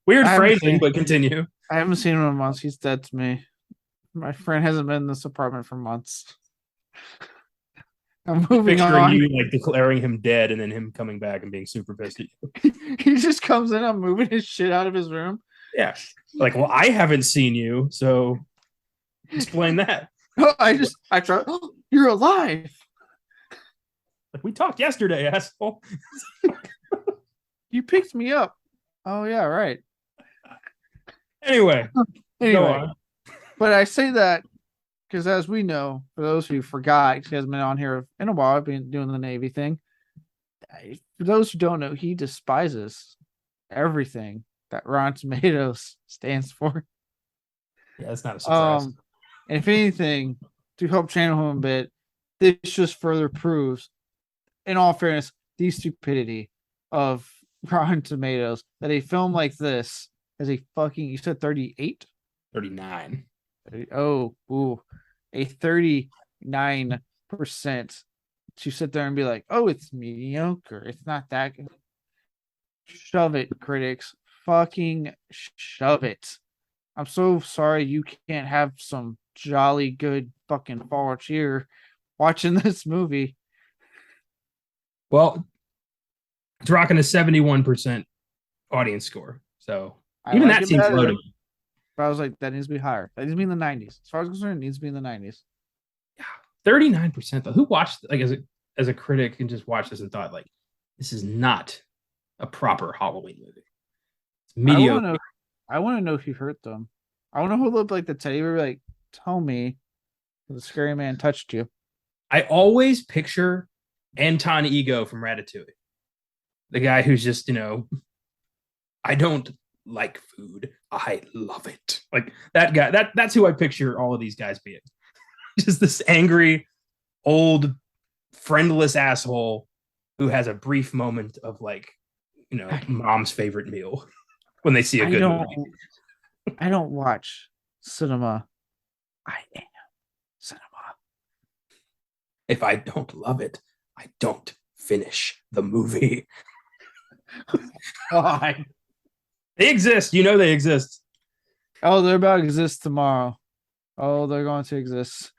Weird phrasing, but continue. I haven't seen him in months. He's dead to me. My friend hasn't been in this apartment for months. I'm moving on. You like declaring him dead and then him coming back and being super pissed at you. He just comes in. I'm moving his shit out of his room. Yeah. Like, well, I haven't seen you, so explain that. I try. Oh, you're alive. Like, we talked yesterday, asshole. You picked me up. Oh yeah, right. Anyway, go Anyway, on. but I say that because as we know, for those who forgot, he hasn't been on here in a while. I've been doing the Navy thing. For those who don't know, he despises everything that Rotten Tomatoes stands for. Yeah, that's not a surprise. And if anything, to help channel him a bit, this just further proves, in all fairness, the stupidity of Rotten Tomatoes that a film like this has a fucking, you said 38? 39. Oh, ooh, a 39% to sit there and be like, oh, it's mediocre. It's not that good. Shove it, critics. Fucking shove it. I'm so sorry you can't have some jolly good fucking fall cheer watching this movie. Well, it's rocking a 71% audience score. So I even like that it seems low better, to me. but I was like, that needs to be higher. That needs to be in the 90s. As far as I'm concerned, it needs to be in the 90s. Yeah, 39% though. Who watched like as a critic and just watched this and thought like this is not a proper Halloween movie. It's I want mediocre. to know. I want to know if you hurt them. I want to hold up like the teddy bear, like, tell me the scary man touched you. I always picture Anton Ego from Ratatouille, the guy who's just I don't like food, I love it. Like that guy. That's who I picture all of these guys being. Just this angry, old, friendless asshole who has a brief moment of like, mom's favorite meal when they see a I good don't. movie. I don't watch cinema. I am cinema. If I don't love it, I don't finish the movie. God. They exist. You know they exist. Oh, they're about to exist tomorrow. Oh, they're going to exist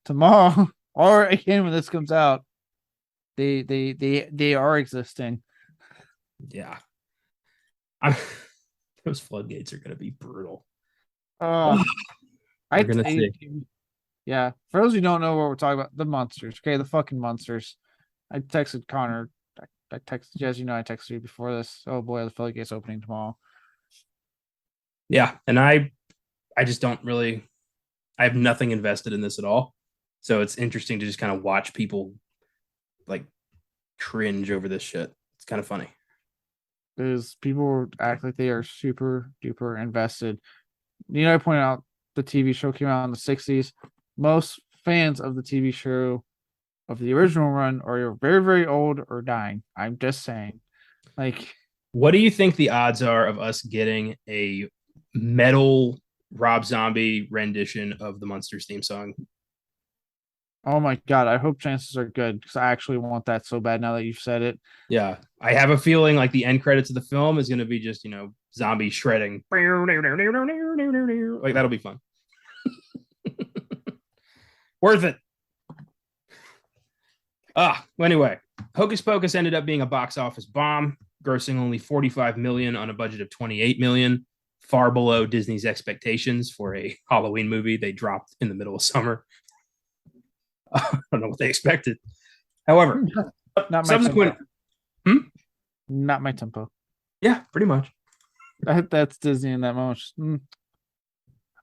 tomorrow, or again when this comes out. They are existing. Yeah. I'm, those floodgates are going to be brutal. Oh, We're going to see. Yeah. For those who don't know what we're talking about, the monsters. Okay, the fucking monsters. I texted Connor. I texted you, as you know, I texted you before this. Oh boy, the floodgates opening tomorrow. Yeah. And I just don't really, I have nothing invested in this at all. So it's interesting to just kind of watch people like cringe over this shit. It's kind of funny. Is people act like they are super duper invested. I pointed out the TV show came out in the 60s. Most fans of the TV show of the original run are very, very old or dying. I'm just saying. Like, what do you think the odds are of us getting a metal Rob Zombie rendition of the Munsters theme song? oh my god, I hope chances are good because I actually want that so bad now that you've said it. Yeah, I have a feeling like the end credits of the film is going to be just zombie shredding. Like that'll be fun. Worth it. Anyway, Hocus Pocus ended up being a box office bomb, grossing only 45 million on a budget of 28 million, far below Disney's expectations for a Halloween movie they dropped in the middle of summer. I don't know what they expected. However, Not my subsequent tempo. Not my tempo. Yeah, pretty much. That's Disney in that moment. Not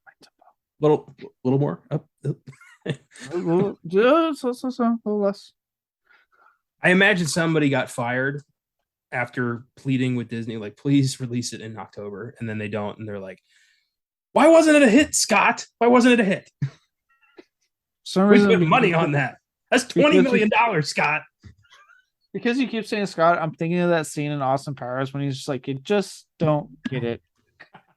my tempo. Little more up. So, a little less. I imagine somebody got fired after pleading with Disney, like, please release it in October. And then they don't. And they're like, why wasn't it a hit, Scott? Why wasn't it a hit? We put money on that. That's $20 million, Scott. Because you keep saying Scott, I'm thinking of that scene in Austin Powers when he's just like, you just don't get it.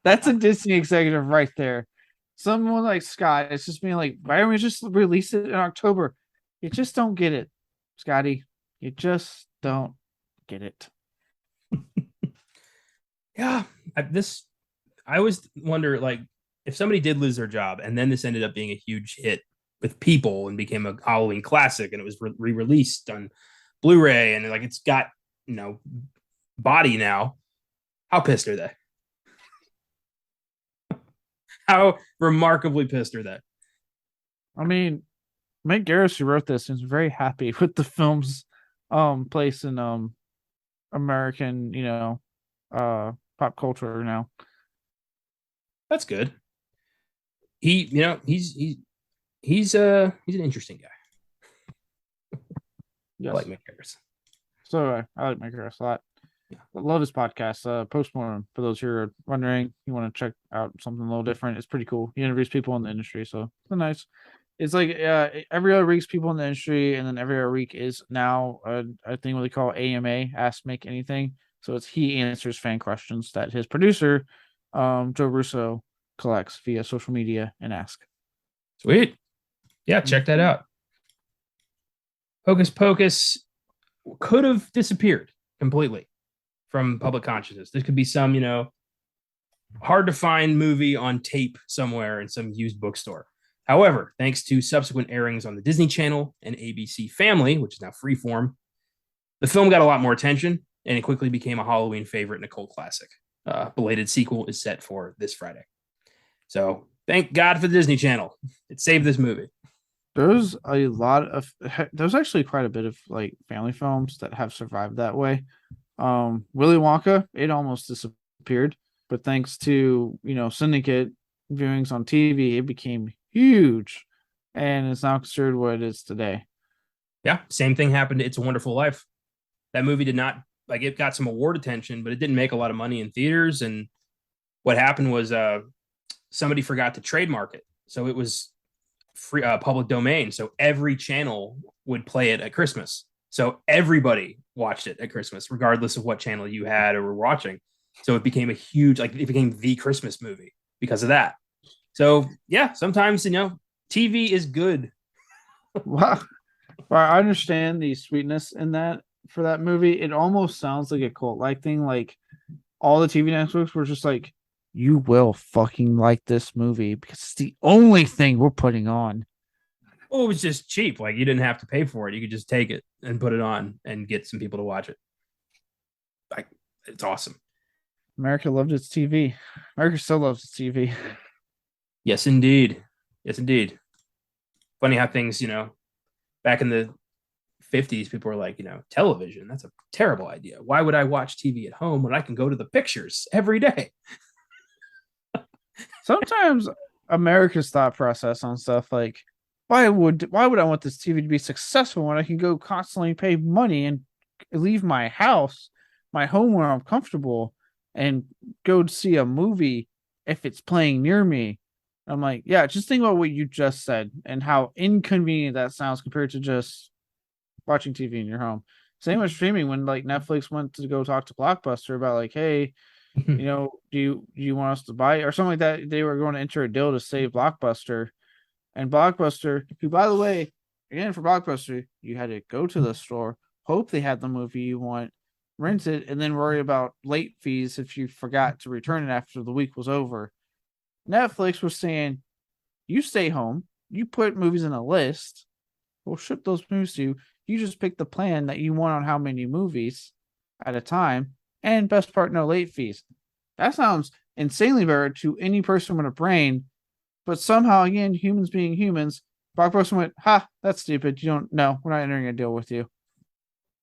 That's a Disney executive right there. Someone like Scott, it's just being like, why don't we just release it in October? You just don't get it, Scotty. You just don't get it. Yeah, I always wonder, like, if somebody did lose their job and then this ended up being a huge hit with people and became a Halloween classic and it was re-released on Blu-ray and like it's got body now, how pissed are they? How remarkably pissed are they? I mean, Mike Garris, who wrote this, is very happy with the film's place in American, pop culture now. That's good. He's an interesting guy. Yes. I like Mick Harris. So I like Mike Garris a lot. Yeah. I love his podcast, Postmortem. For those who are wondering, you want to check out something a little different. It's pretty cool. He interviews people in the industry, so it's nice. It's like every other week's people in the industry, and then every other week is now a thing what they call AMA, Ask Make Anything. So it's he answers fan questions that his producer, Joe Russo, collects via social media and ask. Sweet. Yeah, check that out. Hocus Pocus could have disappeared completely from public consciousness. This could be some, hard to find movie on tape somewhere in some used bookstore. However, thanks to subsequent airings on the Disney Channel and ABC Family, which is now Freeform, the film got a lot more attention and it quickly became a Halloween favorite and a cult classic. Belated sequel is set for this Friday. So thank God for the Disney Channel. It saved this movie. There's actually quite a bit of like family films that have survived that way. Willy Wonka, it almost disappeared, but thanks to syndicate viewings on TV, it became huge, and it's now considered what it is today. Yeah, same thing happened to It's a Wonderful Life. That movie did not it got some award attention, but it didn't make a lot of money in theaters. And what happened was somebody forgot to trademark it, so it was free public domain. So every channel would play it at Christmas. So everybody watched it at Christmas, regardless of what channel you had or were watching. So it became it became the Christmas movie because of that. So yeah, sometimes TV is good. Wow. Well, I understand the sweetness in that for that movie. It almost sounds like a cult-like thing. Like all the TV networks were just like, you will fucking like this movie because it's the only thing we're putting on. Well, it was just cheap. Like you didn't have to pay for it. You could just take it and put it on and get some people to watch it. Like it's awesome. America loved its TV. America still loves its TV. Yes, indeed. Yes, indeed. Funny how things, back in the 50s, people were like, television, that's a terrible idea. Why would I watch TV at home when I can go to the pictures every day? Sometimes America's thought process on stuff like, why would I want this TV to be successful when I can go constantly pay money and leave my house, my home where I'm comfortable, and go to see a movie if it's playing near me? I'm like, yeah, just think about what you just said and how inconvenient that sounds compared to just watching TV in your home. Same with streaming. When like Netflix went to go talk to Blockbuster about like, hey, do you want us to buy it or something like that? They were going to enter a deal to save Blockbuster, and Blockbuster, who by the way, again for Blockbuster, you had to go to the store, hope they had the movie you want, rent it, and then worry about late fees if you forgot to return it after the week was over. Netflix was saying, you stay home, you put movies in a list, we'll ship those movies to you. You just pick the plan that you want on how many movies at a time, and best part, no late fees. That sounds insanely better to any person with a brain, but somehow, again, humans being humans, Blockbuster went, that's stupid. You don't know. We're not entering a deal with you.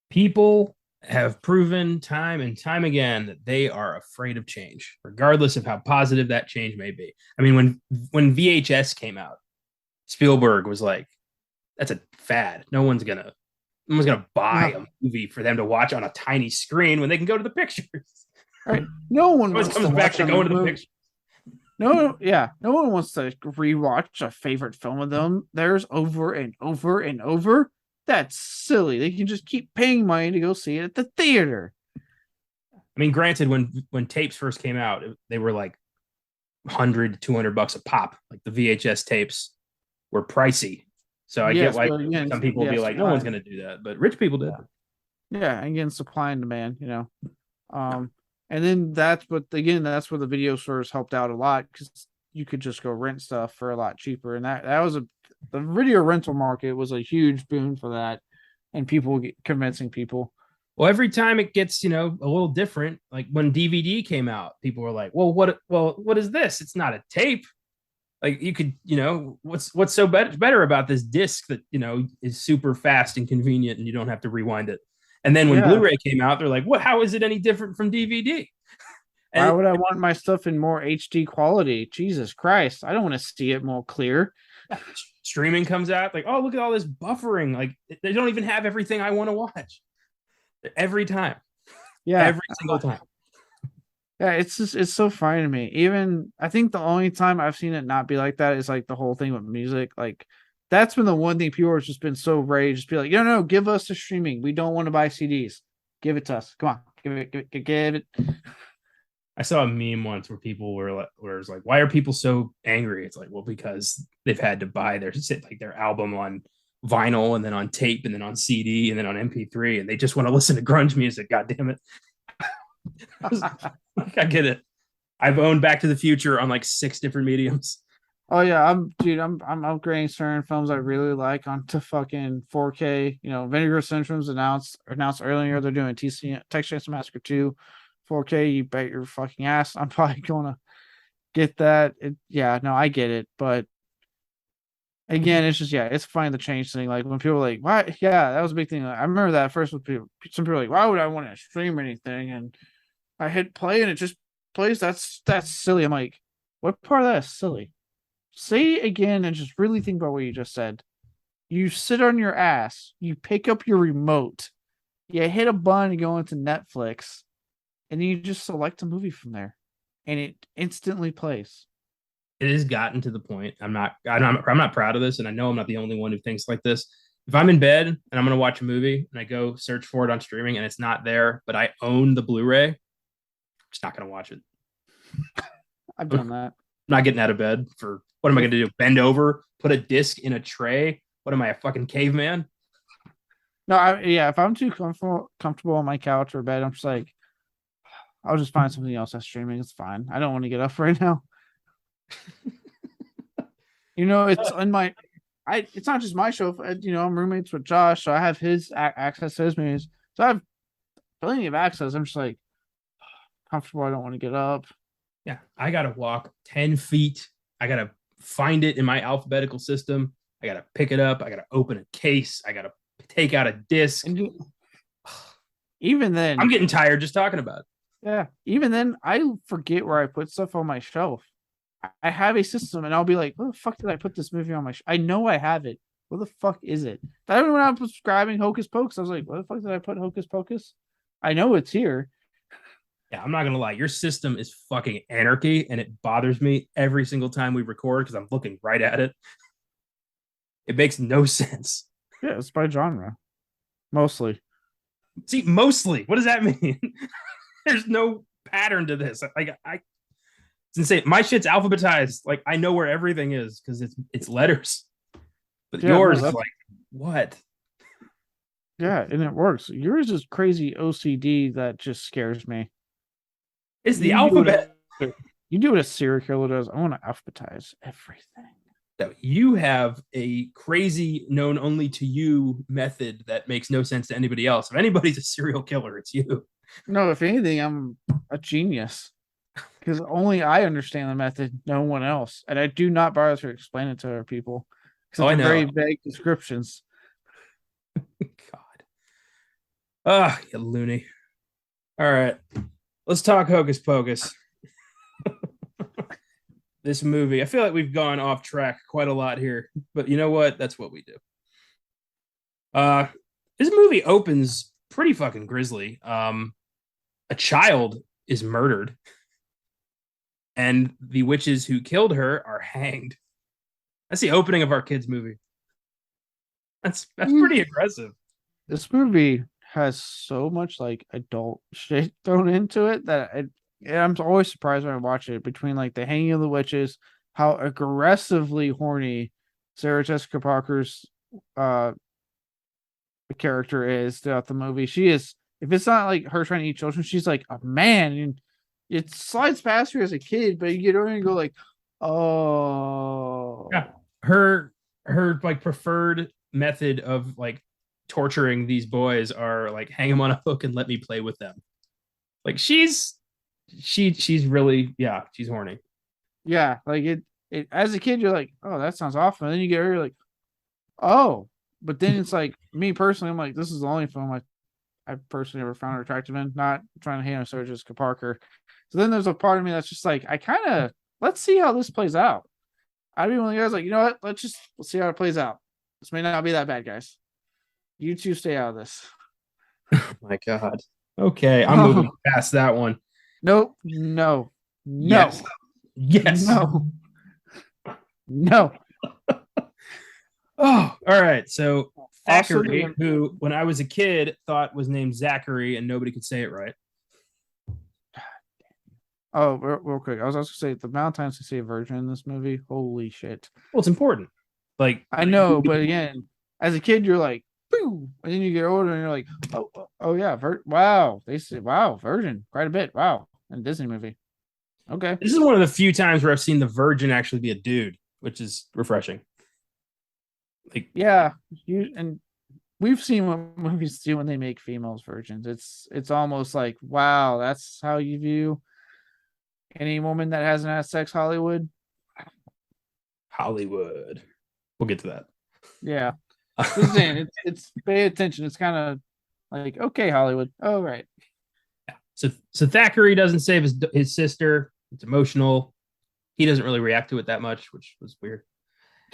People have proven time and time again that they are afraid of change, regardless of how positive that change may be. I mean, when VHS came out, Spielberg was like, that's a fad. No one's gonna buy a movie for them to watch on a tiny screen when they can go to the pictures. Right. No one always comes back to going to the pictures. No one wants to rewatch a favorite film of them. There's over and over and over. That's silly. They can just keep paying money to go see it at the theater. I mean, granted, when tapes first came out, they were like $100 to $200 a pop. Like the VHS tapes were pricey. So I get why some people will be like, no one's going to do that. But rich people did. Yeah, again, supply and demand, And then that's where the video stores helped out a lot because you could just go rent stuff for a lot cheaper. And that was the video rental market was a huge boon for that, and people convincing people. Well, every time it gets, a little different. Like when DVD came out, people were like, well, what is this? It's not a tape. Like you could, what's so better about this disc that is super fast and convenient, and you don't have to rewind it. And then when Yeah. Blu-ray came out, they're like, "What? How is it any different from DVD?" And Why would I want my stuff in more HD quality? Jesus Christ. I don't want to see it more clear. streaming comes out, like, "Oh, look at all this buffering! Like they don't even have everything I want to watch every time, Yeah. every single time." Yeah, it's so funny to me. Even I think the only time I've seen it not be like that is like the whole thing with music. Like that's been the one thing people have just been so ready to just be like, no, give us the streaming. We don't want to buy CDs. Give it to us. Come on, give it. I saw a meme once where people where it was like, "Why are people so angry?" It's like, well, because they've had to buy their album on vinyl and then on tape and then on CD and then on MP3, and they just want to listen to grunge music. God damn it! I get it. I've owned Back to the Future on like 6 different mediums. Oh yeah, I'm upgrading certain films I really like onto fucking 4K. Vinegar Syndrome's announced earlier they're doing Texas Chainsaw Massacre 2 4K. You bet your fucking ass I'm probably gonna get that. Yeah, no, I get it, but again, it's just it's funny the change thing. Like when people are like, "Why?" Yeah, that was a big thing. I remember that first with people. Some people are like, "Why would I want to stream anything?" And I hit play and it just plays. That's silly. I'm like, what part of that is silly? Say it again and just really think about what you just said. You sit on your ass, you pick up your remote, you hit a button to go into Netflix, and you just select a movie from there, and it instantly plays. It has gotten to the point. I'm not proud of this, and I know I'm not the only one who thinks like this. If I'm in bed and I'm going to watch a movie and I go search for it on streaming and it's not there, but I own the Blu-ray, I'm just not going to watch it. I've done that. I'm not getting out of bed for what am I going to do? Bend over, put a disc in a tray? What am I, a fucking caveman? No, if I'm too comfortable on my couch or bed, I'm just like, I'll just find something else that's streaming. It's fine. I don't want to get up right now. It's on my. It's not just my show. I'm roommates with Josh, so I have his access to his movies. So I have plenty of access. I'm just like comfortable. I don't want to get up. Yeah, I gotta walk 10 feet. I gotta find it in my alphabetical system. I gotta pick it up. I gotta open a case. I gotta take out a disc. And even then, I'm getting tired just talking about it. Yeah, even then, I forget where I put stuff on my shelf. I have a system, and I'll be like, "Where the fuck did I put this movie on my?" I know I have it. Where the fuck is it? That when I was subscribing Hocus Pocus, I was like, "Where the fuck did I put Hocus Pocus?" I know it's here. Yeah, I'm not gonna lie. Your system is fucking anarchy, and it bothers me every single time we record because I'm looking right at it. It makes no sense. Yeah, it's by genre, mostly. See, mostly. What does that mean? There's no pattern to this. It's insane. My shit's alphabetized. Like I know where everything is because it's letters. But yours is like what? Yeah, and it works. Yours is crazy OCD that just scares me. It's the alphabet. You do what a serial killer does. I want to alphabetize everything. So you have a crazy, known only to you method that makes no sense to anybody else. If anybody's a serial killer, it's you. No, if anything, I'm a genius because only I understand the method, no one else, and I do not bother to explain it to other people because it's very vague descriptions. God, you loony. All right, let's talk Hocus Pocus. This movie, I feel like we've gone off track quite a lot here, but you know what? That's what we do. This movie opens pretty fucking grisly. A child is murdered, and the witches who killed her are hanged. That's the opening of our kids' movie. That's pretty aggressive. This movie has so much like adult shit thrown into it that I'm always surprised when I watch it. Between like the hanging of the witches, how aggressively horny Sarah Jessica Parker's character is throughout the movie. She is, if it's not like her trying to eat children, she's like a man, and it slides past her as a kid, but you get over and go like, oh yeah. Her like preferred method of like torturing these boys are like hang them on a hook and let me play with them. Like she's really, yeah, she's horny. Yeah, like it as a kid, you're like, oh, that sounds awful. And then you get her, you're like, oh, but then it's like me personally, I'm like, this is the only film I personally ever found her attractive in. Not trying to hate on Sarah Jessica Parker. So then there's a part of me that's just like, I kind of let's see how this plays out. I'd be one of the guys like, you know what? Let's see how it plays out. This may not be that bad, guys. You two stay out of this. Oh my God. Okay, I'm moving Oh, past that one. nope, no, no, Yes. Yes. no, no. Oh, all right. So Also, Thackeray, who when I was a kid thought was named Zachary and nobody could say it right. oh, real quick, I was also gonna say the amount of times they say virgin in this movie. Holy shit! Well, it's important. Like, I know, but again, as a kid, you're like, boo, and then you get older and you're like, oh yeah, wow. They say, wow, virgin, quite a bit. Wow, in a Disney movie. Okay, this is one of the few times where I've seen the Virgin actually be a dude, which is refreshing. Like, yeah, and we've seen what movies do when they make females virgins. It's almost like, wow, that's how you view any woman that hasn't had sex, Hollywood. Hollywood. We'll get to that. Yeah, just saying, it's pay attention. It's kind of like, okay, Hollywood. Oh, right. So Thackeray doesn't save his sister. It's emotional. He doesn't really react to it that much, which was weird.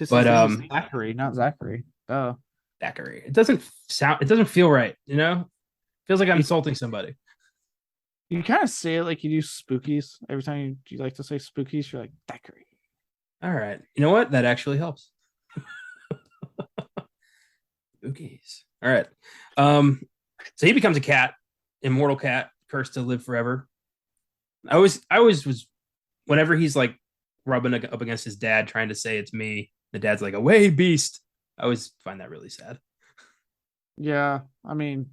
But Zachary, not Zachary. Oh, Thackeray. It doesn't feel right, you know? Feels like I'm insulting somebody. you kind of say it like you do spookies. Every time you like to say spookies, you're like, Thackeray. All right. You know what? That actually helps. Spookies. All right. So he becomes a cat, immortal cat, cursed to live forever. I always was whenever he's like rubbing up against his dad, trying to say it's me. The dad's like, "Away, beast." I always find that really sad. Yeah, I mean,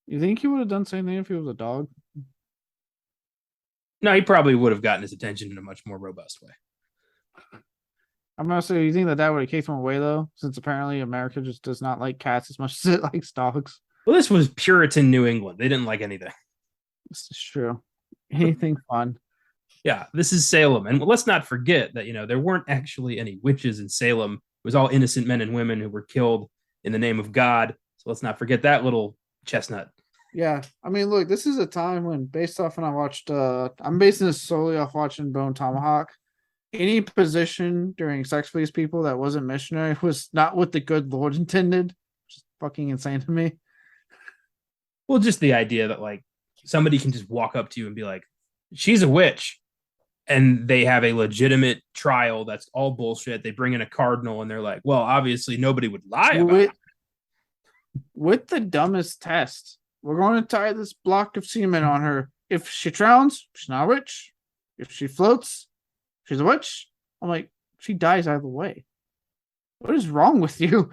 you think he would have done the same thing if he was a dog? No, he probably would have gotten his attention in a much more robust way. I'm gonna say, you think that would have kicked him away though, since apparently America just does not like cats as much as it likes dogs. Well, this was Puritan New England. They didn't like anything. This is true. Anything fun? Yeah, this is Salem. And let's not forget that, there weren't actually any witches in Salem. It was all innocent men and women who were killed in the name of God. So let's not forget that little chestnut. Yeah, I mean, look, this is a time when, based off when I watched, I'm basing this solely off watching Bone Tomahawk. Any position during Sex Please People that wasn't missionary was not what the good Lord intended. Which is fucking insane to me. Well, just the idea that like somebody can just walk up to you and be like, she's a witch. And they have a legitimate trial that's all bullshit. They bring in a cardinal and they're like, well, obviously nobody would lie about it. With the dumbest test. We're going to tie this block of semen on her. If she drowns, she's not a witch. If she floats, she's a witch. I'm like, she dies either way. What is wrong with you?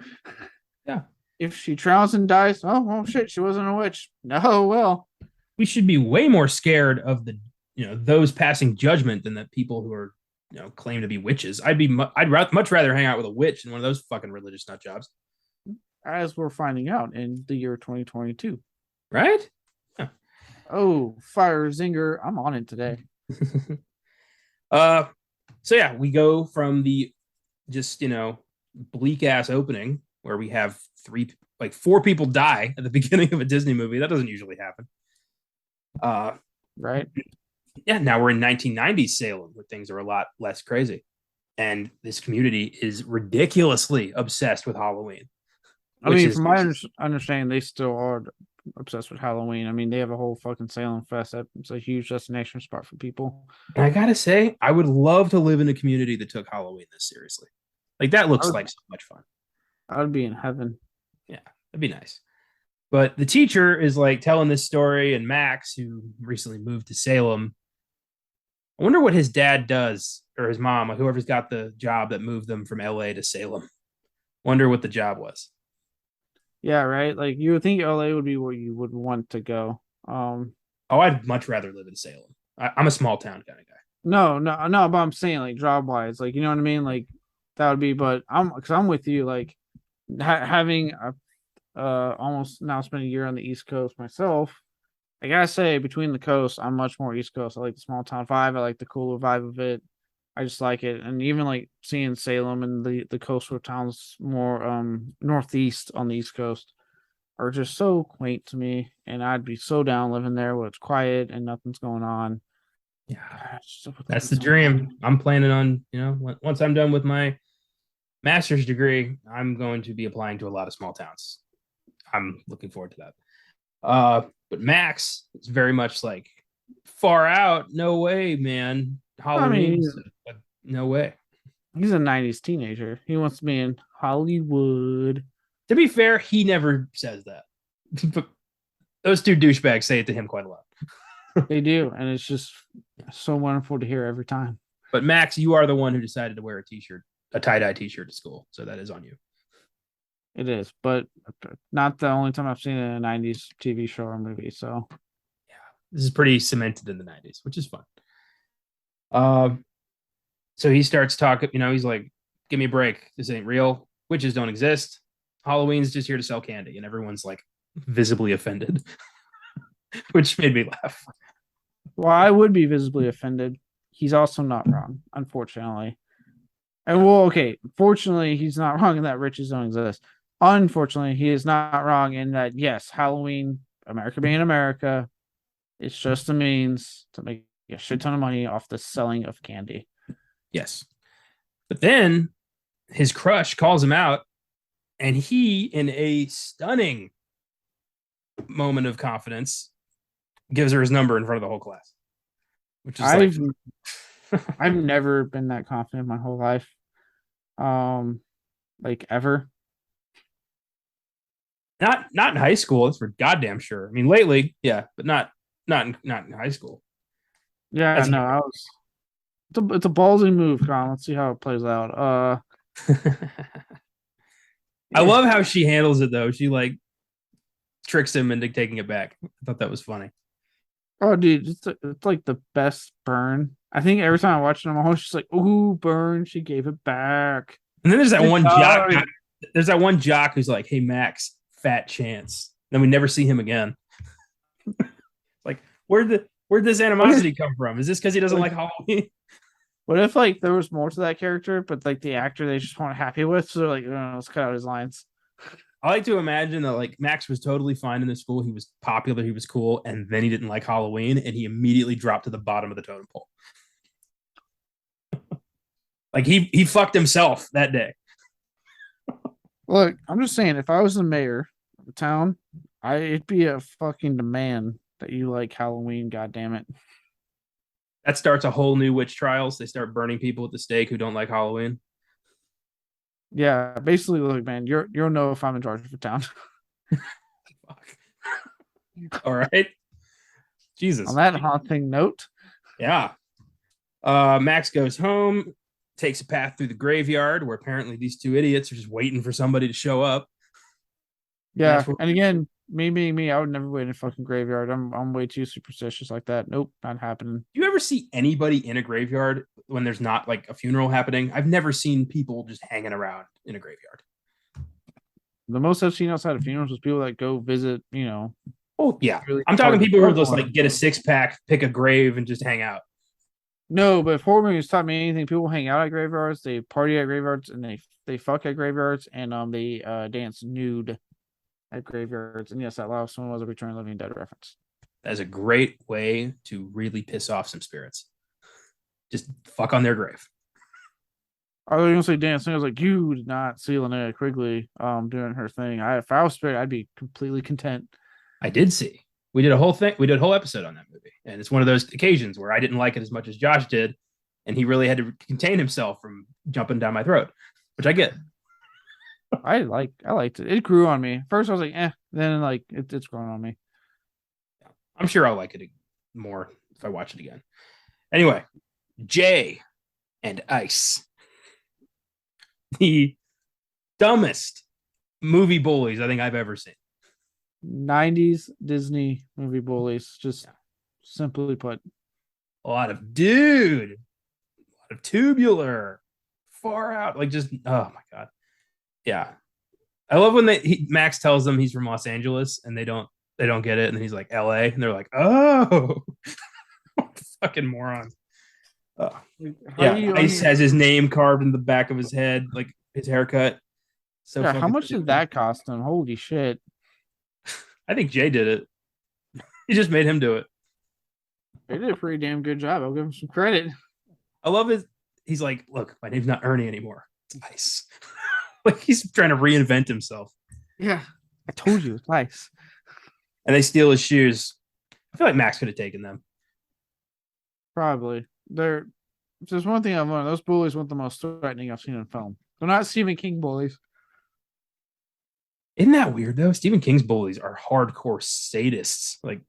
Yeah. If she drowns and dies, oh, well, shit, she wasn't a witch. No, well. We should be way more scared of those passing judgment than the people who are, claim to be witches. I'd much rather hang out with a witch than one of those fucking religious nut jobs. As we're finding out in the year 2022. Right? Yeah. Oh, fire zinger. I'm on it today. So yeah, we go from the just, bleak ass opening where we have four people die at the beginning of a Disney movie. That doesn't usually happen. Right. Yeah, now we're in 1990s Salem where things are a lot less crazy. And this community is ridiculously obsessed with Halloween. I mean, from my understanding, they still are obsessed with Halloween. I mean, they have a whole fucking Salem Fest. It's a huge destination spot for people. And I gotta say, I would love to live in a community that took Halloween this seriously. Like, that looks like so much fun. I would be in heaven. Yeah, that'd be nice. But the teacher is like telling this story, and Max, who recently moved to Salem, I wonder what his dad does, or his mom, or whoever's got the job that moved them from LA to Salem. Wonder what the job was. Yeah, right. Like, you would think LA would be where you would want to go. I'd much rather live in Salem. I'm a small town kind of guy. No, but I'm saying, like, job wise, like, you know what I mean? Like, that would be, but I'm with you. Like, having almost now spent a year on the East Coast myself. I gotta say, between the coast, I'm much more East Coast. I like the small town vibe. I like the cooler vibe of it. I just like it, and even like seeing Salem and the coastal towns more northeast on the East Coast are just so quaint to me, and I'd be so down living there where it's quiet and nothing's going on. Yeah, Gosh, that's the dream. I'm planning on, once I'm done with my master's degree, I'm going to be applying to a lot of small towns. I'm looking forward to that. But Max is very much like far out. No way, man. I mean, Halloween, no way. he's a '90s teenager. He wants to be in Hollywood. To be fair, he never says that. But those two douchebags say it to him quite a lot. They do, and it's just so wonderful to hear every time. But Max, you are the one who decided to wear a tie-dye t-shirt to school, so that is on you. It is, but not the only time I've seen it in a '90s TV show or movie. So Yeah, this is pretty cemented in the '90s, which is fun. Um, so he starts talking. He's like, "Give me a break. This ain't real. Witches don't exist. Halloween's just here to sell candy," and everyone's like visibly offended, which made me laugh. while I would be visibly offended, he's also not wrong, unfortunately. And well, okay, fortunately, he's not wrong in that riches don't exist. Unfortunately, he is not wrong in that, yes, Halloween, America being America, it's just a means to make a shit ton of money off the selling of candy. Yes, but then his crush calls him out, and he, in a stunning moment of confidence, gives her his number in front of the whole class, which is I've never been that confident my whole life. Like ever. Not in high school. That's for goddamn sure. I mean, lately, yeah, but not in high school. Yeah, That's no, I was. It's a ballsy move, Con. Let's see how it plays out. I love how she handles it though. She like tricks him into taking it back. I thought that was funny. Oh, dude, it's like the best burn. I think every time I watch it, I'm always just like, "Ooh, burn!" She gave it back. And then there's that Good one God. jock. There's that one jock who's like, "Hey Max, fat chance." Then we never see him again. Like, where'd this animosity come from? Is this because he doesn't like Halloween? What if like there was more to that character, but like the actor they just weren't happy with, so they're like, oh, let's cut out his lines. I like to imagine that like Max was totally fine in the school. He was popular, he was cool, and then he didn't like Halloween, and he immediately dropped to the bottom of the totem pole. Like he fucked himself that day. Look, I'm just saying, if I was the mayor of the town, it'd be a fucking demand that you like Halloween. God damn it! That starts a whole new witch trials. They start burning people at the stake who don't like Halloween. Yeah, basically, look, man, you'll know if I'm in charge of the town. All right. Jesus. On that haunting note, Yeah. Max goes home, takes a path through the graveyard where apparently these two idiots are just waiting for somebody to show up. yeah, and again, me being me, I would never wait in a fucking graveyard. I'm way too superstitious like that. Nope, not happening. Do you ever see anybody in a graveyard when there's not like a funeral happening? I've never seen people just hanging around in a graveyard. The most I've seen outside of funerals is people that go visit, Oh yeah, really I'm talking people who are just hardcore. like get a 6-pack, pick a grave, and just hang out. No, but if horror movies taught me anything, people hang out at graveyards, they party at graveyards, and they fuck at graveyards, and they dance nude at graveyards. And yes, that last one was a Return of the Living Dead reference. That's a great way to really piss off some spirits. Just fuck on their grave. I was gonna say dancing. I was like, you did not see Linnea Quigley doing her thing. If I was spirit, I'd be completely content. I did see. We did a whole thing. We did a whole episode on that movie, and it's one of those occasions where I didn't like it as much as Josh did, and he really had to contain himself from jumping down my throat, which I get. I liked it. It grew on me. First, I was like, Then like it's grown on me. I'm sure I'll like it more if I watch it again. Anyway, Jay and Ice, the dumbest movie bullies I think I've ever seen. 90s Disney movie bullies, just simply put. A lot of tubular, far out, like just oh my god, yeah. I love when Max tells them he's from Los Angeles and they don't get it, and then he's like L.A. and they're like, oh, fucking morons. Uh, How do yeah, you Ice has his name carved in the back of his head, like his haircut. So Yeah, how fucking much did stupid. that cost him? Holy shit. I think Jay did it. He just made him do it. They did a pretty damn good job. I'll give him some credit. I love his. He's like, look, my name's not Ernie anymore. It's Ice. Like he's trying to reinvent himself. Yeah. I told you it's nice. And they steal his shoes. I feel like Max could have taken them. Probably. There's one thing I've learned. Those bullies weren't the most threatening I've seen in film. They're not Stephen King bullies. Isn't that weird though? Stephen King's bullies are hardcore sadists. Like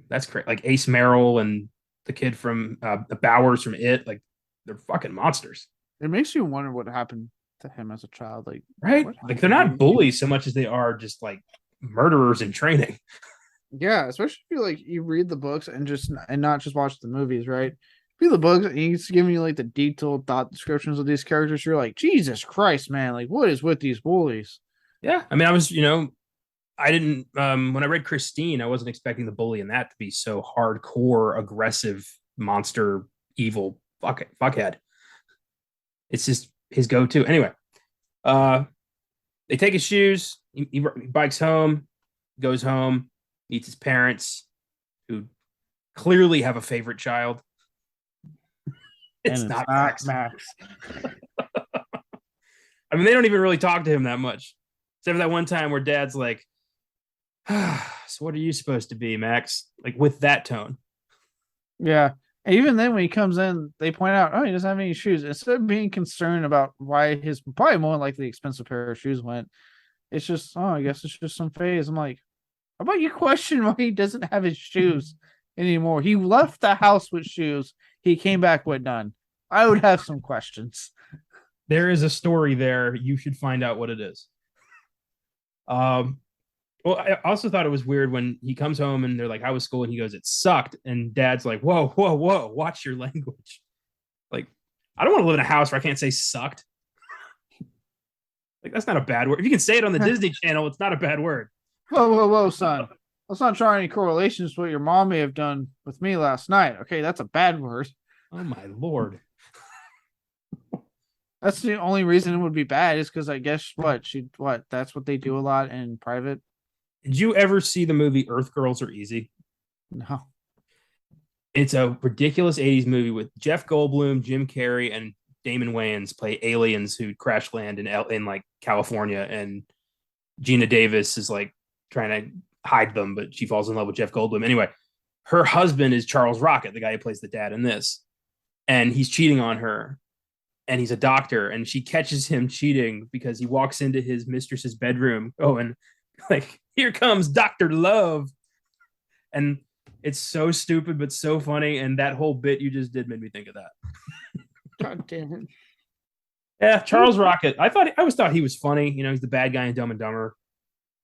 that's great. Like Ace Merrill and the kid from the Bowers from It. Like they're fucking monsters. It makes you wonder what happened to him as a child. Like, Right? what Like they're happened not to you? bullies so much as they are just like murderers in training. Yeah, especially if you like you read the books and not just watch the movies, right? Read the books and he's giving you like the detailed thought descriptions of these characters. You're like, Jesus Christ, man! Like, what is with these bullies? Yeah. I mean, I was, you know, I didn't when I read Christine, I wasn't expecting the bully in that to be so hardcore, aggressive, monster, evil fuckhead. It's just his go-to. Anyway, uh they take his shoes, he bikes home, goes home, meets his parents, who clearly have a favorite child. And It's it's not not Max. Max. I mean, they don't even really talk to him that much. Except for that one time where dad's like, so what are you supposed to be, Max? Like with that tone. Yeah. And even then, when he comes in, they point out, oh, he doesn't have any shoes. Instead of being concerned about why his probably more likely expensive pair of shoes went, it's just, oh, I guess it's just some phase. I'm like, how about you question why he doesn't have his shoes anymore? He left the house with shoes. He came back with none. I would have some questions. There is a story there. You should find out what it is. Um, well, I also thought it was weird when he comes home and they're like, "How was school?" And he goes, "It sucked." And dad's like, "Whoa, whoa, whoa! Watch your language." Like, I don't want to live in a house where I can't say "sucked." Like, that's not a bad word. If you can say it on the Disney Channel, it's not a bad word. Whoa, son. Let's not draw any correlations to what your mom may have done with me last night. Okay, that's a bad word. Oh my lord! That's the only reason it would be bad is because I guess that's what they do a lot in private. Did you ever see the movie Earth Girls Are Easy? No. It's a ridiculous 80s movie with Jeff Goldblum, Jim Carrey, and Damon Wayans play aliens who crash land in like California, and Gina Davis is like trying to hide them, but she falls in love with Jeff Goldblum. Anyway, her husband is Charles Rocket, the guy who plays the dad in this, and he's cheating on her. And he's a doctor, and she catches him cheating because he walks into his mistress's bedroom. Oh, and like, here comes Dr. Love. And it's so stupid, but so funny. And that whole bit you just did made me think of that. God damn it. Yeah, Charles Rocket. I always thought he was funny. You know, he's the bad guy in Dumb and Dumber.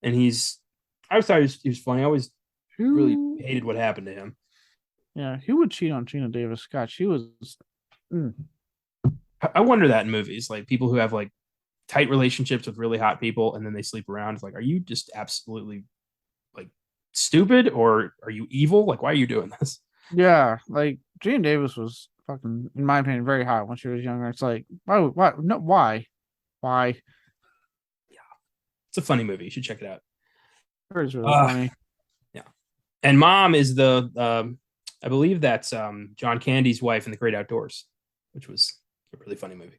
And I always thought he was funny. I always really hated what happened to him. Yeah, who would cheat on Gina Davis? God, she was. I wonder that in movies, like people who have like tight relationships with really hot people and then they sleep around. It's like, are you just absolutely like stupid or are you evil? Like, why are you doing this? Yeah, like Gina Davis was fucking, in my opinion, very hot when she was younger. It's like, why, no, why? Yeah, it's a funny movie. You should check it out. It was really funny. Yeah, and Mom is I believe that's John Candy's wife in The Great Outdoors, which was a really funny movie.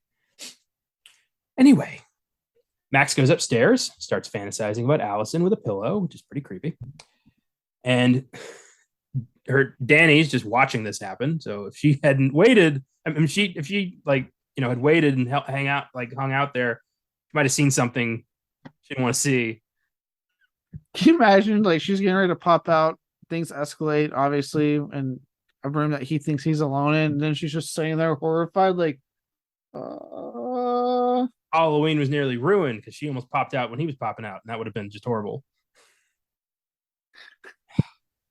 Anyway, Max goes upstairs, starts fantasizing about Allison with a pillow, which is pretty creepy. And her Danny's just watching this happen. So if she hadn't waited, I mean, if she like, you know, had waited and hung out there, she might have seen something she didn't want to see. Can you imagine, like, she's getting ready to pop out, things escalate, obviously, and a room that he thinks he's alone in, and then she's just sitting there horrified, like, Halloween was nearly ruined because she almost popped out when he was popping out, and that would have been just horrible.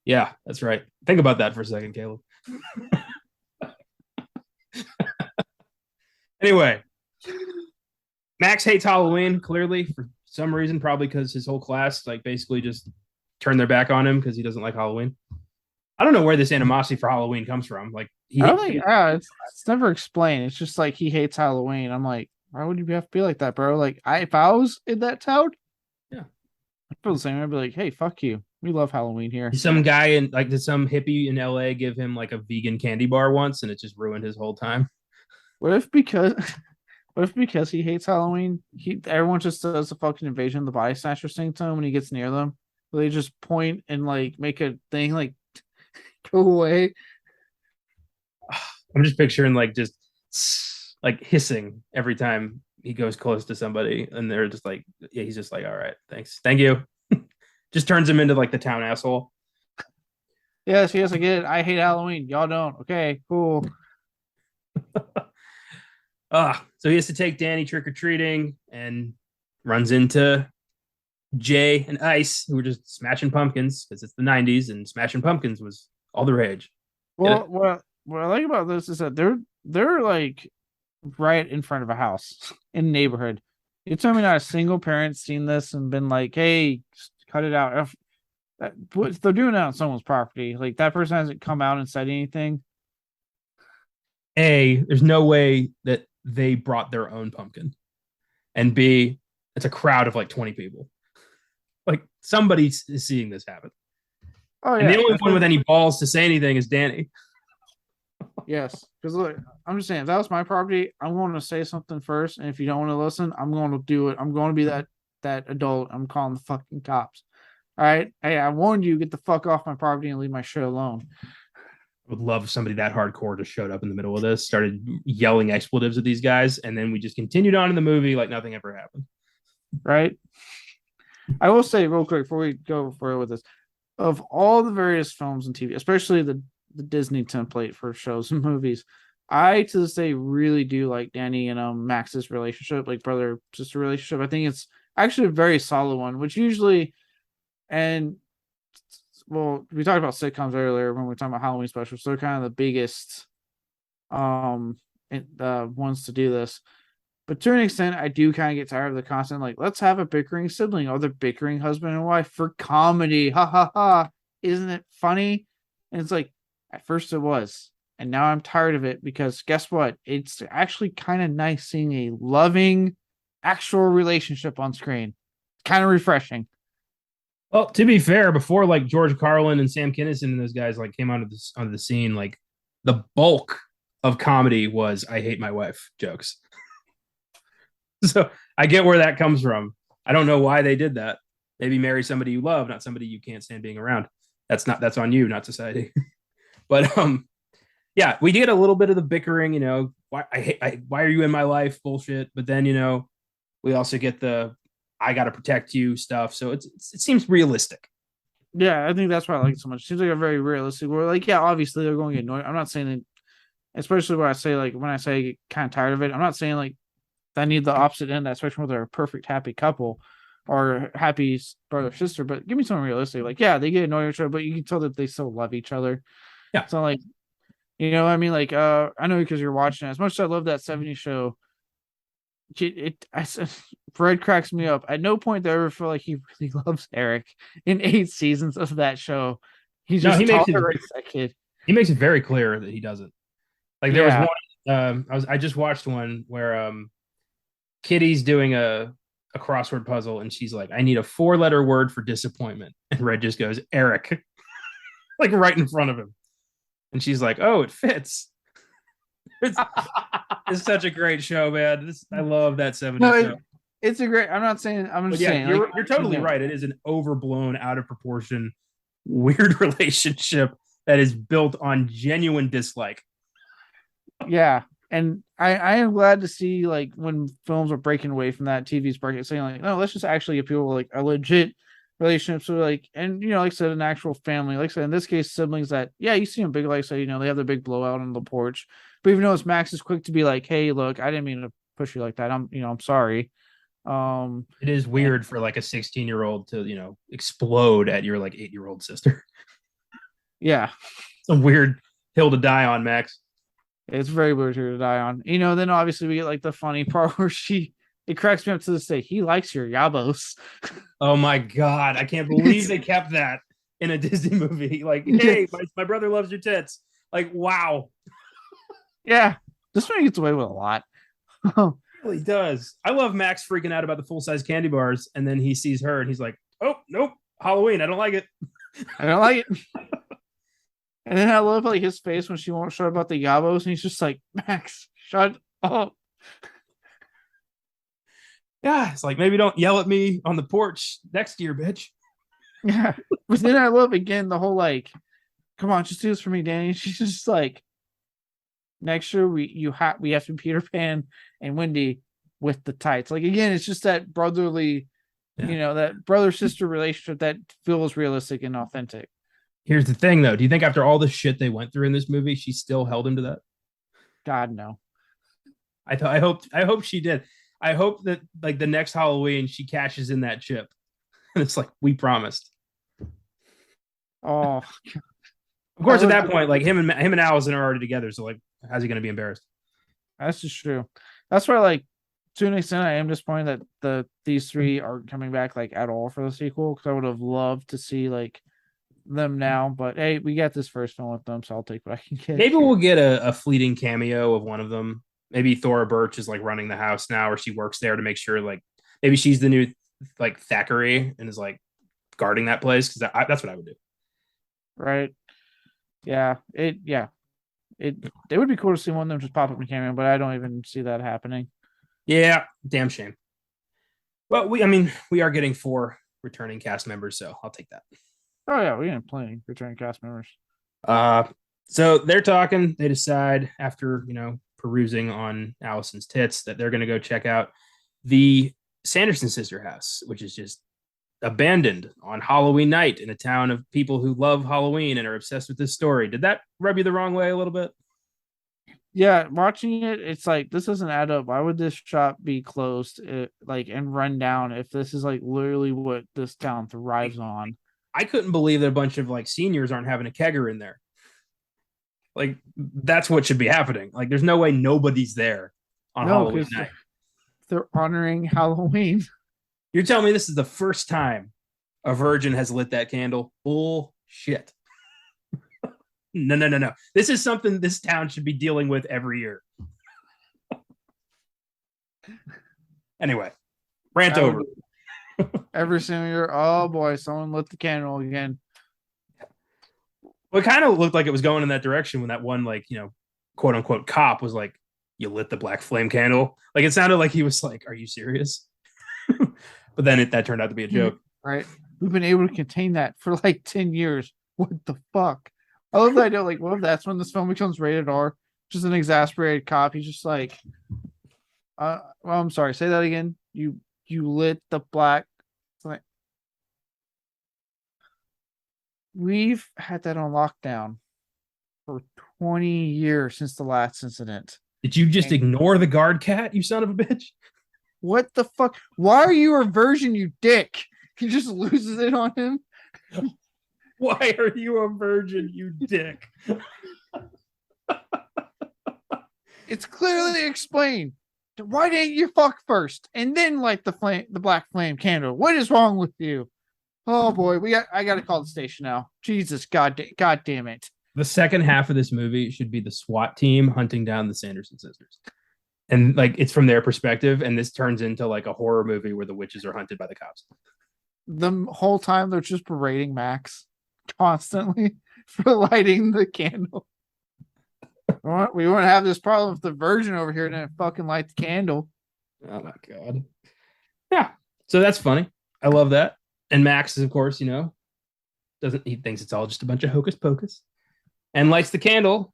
Yeah, that's right. Think about that for a second, Caleb. Anyway, Max hates Halloween, clearly, for some reason, probably because his whole class, like, basically just turned their back on him because he doesn't like Halloween. I don't know where this animosity for Halloween comes from. Like I don't think it's never explained. It's just like he hates Halloween. I'm like, why would you have to be like that, bro? Like if I was in that town, yeah. I feel the same. I'd be like, hey, fuck you. We love Halloween here. Some guy in like did some hippie in LA give him like a vegan candy bar once and it just ruined his whole time? What if because what if because he hates Halloween, everyone just does the fucking invasion of the body snatchers thing to him when he gets near them? They just point and like make a thing like go away. I'm just picturing like just like hissing every time he goes close to somebody, and they're just like, yeah, he's just like, all right, thanks, thank you. Just turns him into like the town asshole. Yes, I get it. I hate Halloween. Y'all don't. Okay, cool. So he has to take Danny trick or treating and runs into Jay and Ice, who were just smashing pumpkins because it's the '90s and smashing pumpkins was all the rage. Well, what I like about this is that they're like right in front of a house in the neighborhood. You tell me not a single parent's seen this and been like, "Hey, cut it out." If they're doing it on someone's property, like that person hasn't come out and said anything. A, there's no way that they brought their own pumpkin, and B, it's a crowd of like 20 people. Like somebody is seeing this happen. Oh yeah, and the only one with any balls to say anything is Danny. Yes, because look, I'm just saying, if that was my property, I'm going to say something first, and if you don't want to listen, I'm going to do it. I'm going to be that adult. I'm calling the fucking cops. All right, hey, I warned you, get the fuck off my property and leave my shit alone. I would love somebody that hardcore just showed up in the middle of this, started yelling expletives at these guys, and then we just continued on in the movie like nothing ever happened. Right. I will say real quick before we go further with this, of all the various films and TV, especially the Disney template for shows and movies, I to this day really do like Danny and Max's relationship, like brother sister relationship. I think it's actually a very solid one, which usually, and well, we talked about sitcoms earlier when we were talking about Halloween specials. So they're kind of the biggest ones to do this. But to an extent, I do kind of get tired of the constant, like, let's have a bickering sibling or the bickering husband and wife for comedy. Ha ha ha. Isn't it funny? And it's like, at first it was. And now I'm tired of it because guess what? It's actually kind of nice seeing a loving, actual relationship on screen. Kind of refreshing. Well, to be fair, before like George Carlin and Sam Kinison and those guys like came onto the scene, like the bulk of comedy was "I hate my wife" jokes. So I get where that comes from. I don't know why they did that. Maybe marry somebody you love, not somebody you can't stand being around. That's on you, not society. But yeah, we get a little bit of the bickering, why are you in my life bullshit. But then we also get the I gotta protect you stuff. So it seems realistic. Yeah, I think that's why I like it so much. It seems like a very realistic. We're like, yeah, obviously they're going to get annoyed. I'm not saying that, especially when I say I get kind of tired of it. I'm not saying like I need the opposite end, that especially when they're a perfect happy couple or happy brother sister. But give me something realistic. Like, yeah, they get annoyed with each other, but you can tell that they still love each other. Yeah. So like, what I mean? Like, I know because you're watching it. As much as I love that '70s show, Fred cracks me up. At no point do I ever feel like he really loves Eric in 8 seasons of that show. He tolerates that kid. He makes it very clear that he doesn't. Like there was one I just watched one where Kitty's doing a crossword puzzle and she's like, I need a 4-letter word for disappointment. And Red just goes, Eric. Like right in front of him. And she's like, oh, it fits. It's such a great show, man. I love that 70s show. It's a great. I'm just saying. You're totally right. It is an overblown, out of proportion, weird relationship that is built on genuine dislike. Yeah, and I am glad to see like when films are breaking away from that, TV's breaking, saying like, no, let's just actually give people like a legit relationship. So like, and like I said, an actual family. Like I said, in this case, siblings that you see them big. Like I said, they have the big blowout on the porch. But even though Max is quick to be like, hey, look, I didn't mean to push you like that. I'm sorry. It is weird for like a 16-year-old to explode at your like 8-year-old sister. Yeah, it's a weird hill to die on, Max. It's very weird to die on. Then obviously we get like the funny part where it cracks me up to this day. He likes your yabos. Oh my god, I can't believe they kept that. in a Disney movie. Like, hey, my brother loves your tits. Like, wow. Yeah, this one gets away with a lot. Really does. I love Max freaking out about the full size candy bars, and then he sees her and he's like, "Oh nope, Halloween. I don't like it." I don't like it. And then I love like his face when she won't shut about the Yabos, and he's just like, Max, shut up. Yeah, it's like maybe don't yell at me on the porch next year, bitch. Yeah, but then I love again the whole like, come on, just do this for me, Danny. She's just like, next year we have to be Peter Pan and Wendy with the tights. Like again, it's just that brotherly, that brother sister relationship that feels realistic and authentic. Here's the thing, though. Do you think after all the shit they went through in this movie, she still held him to that? God no. I hope she did. I hope that like the next Halloween she cashes in that chip, and it's like we promised. Oh, of course, at that point, like him and Allison are already together, so like, how's he going to be embarrassed? That's just true. That's why, like, to an extent, I am disappointed that these three aren't coming back like at all for the sequel, because I would have loved to see like them now. But hey, we got this first film with them, so I'll take what I can get. Maybe we'll get a fleeting cameo of one of them. Maybe Thora Birch is like running the house now, or she works there to make sure like maybe she's the new like Thackeray and is like guarding that place, because that's what I would do. Right. Yeah. It would be cool to see one of them just pop up in cameo, but I don't even see that happening. Yeah, damn shame. Well, we are getting 4 returning cast members, so I'll take that. Oh yeah, we getting plenty returning cast members. So they're talking. They decide after perusing on Allison's tits that they're going to go check out the Sanderson sister house, which is just abandoned on Halloween night in a town of people who love Halloween and are obsessed with this story. Did that rub you the wrong way a little bit? Yeah, watching it, it's like this doesn't add up. Why would this shop be closed, and run down if this is like literally what this town thrives on? I couldn't believe that a bunch of like seniors aren't having a kegger in there. Like that's what should be happening. Like there's no way nobody's there on Halloween night. They're honoring Halloween. You're telling me this is the first time a virgin has lit that candle? Bullshit. No. This is something this town should be dealing with every year. Anyway, rant over. Every single year, oh boy, someone lit the candle again. Well, it kind of looked like it was going in that direction when that one, like, quote unquote cop was like, "You lit the black flame candle." Like it sounded like he was like, "Are you serious?" But then that turned out to be a joke. Right. We've been able to contain that for like 10 years. What the fuck? I love the idea, like, what if that's when this film becomes rated R? Just an exasperated cop. He's just like, well, I'm sorry, say that again. You lit the black flame. We've had that on lockdown for 20 years since the last incident. Did you just ignore the guard cat, you son of a bitch? What the fuck? Why are you a virgin, you dick? He just loses it on him. Why are you a virgin, you dick? It's clearly explained. Why didn't you fuck first and then light the black flame candle? What is wrong with you? Oh boy, I gotta call the station now. Jesus, God damn it. The second half of this movie should be the SWAT team hunting down the Sanderson sisters. And like it's from their perspective, and this turns into like a horror movie where the witches are hunted by the cops. The whole time they're just berating Max constantly for lighting the candle. We won't have this problem if the virgin over here didn't fucking light the candle. Oh my god. Yeah. So that's funny. I love that. And Max is, of course, he thinks it's all just a bunch of hocus pocus and lights the candle,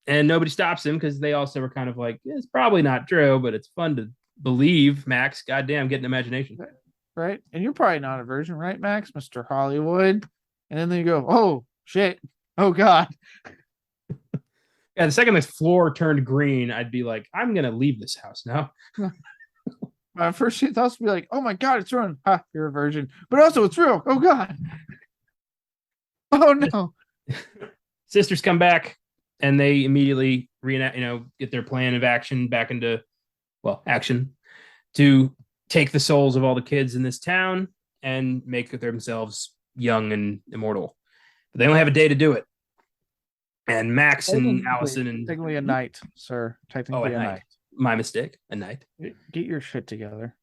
and nobody stops him because they also were kind of like, it's probably not true, but it's fun to believe. Max, goddamn, get an imagination. Right. And you're probably not a virgin, right, Max? Mr. Hollywood. And then you go, oh shit. Oh God. Yeah, the second the floor turned green, I'd be like, I'm gonna leave this house now. My first thoughts would be like, oh my God, it's wrong. Ha, you're a virgin. But also it's real. Oh God. Oh no. Sisters come back and they immediately reenact, get their plan of action back into action to take the souls of all the kids in this town and make themselves young and immortal. But they only have a day to do it. And Max and Allison and technically a night, sir. Technically a a night. night. My mistake. A night. Get your shit together.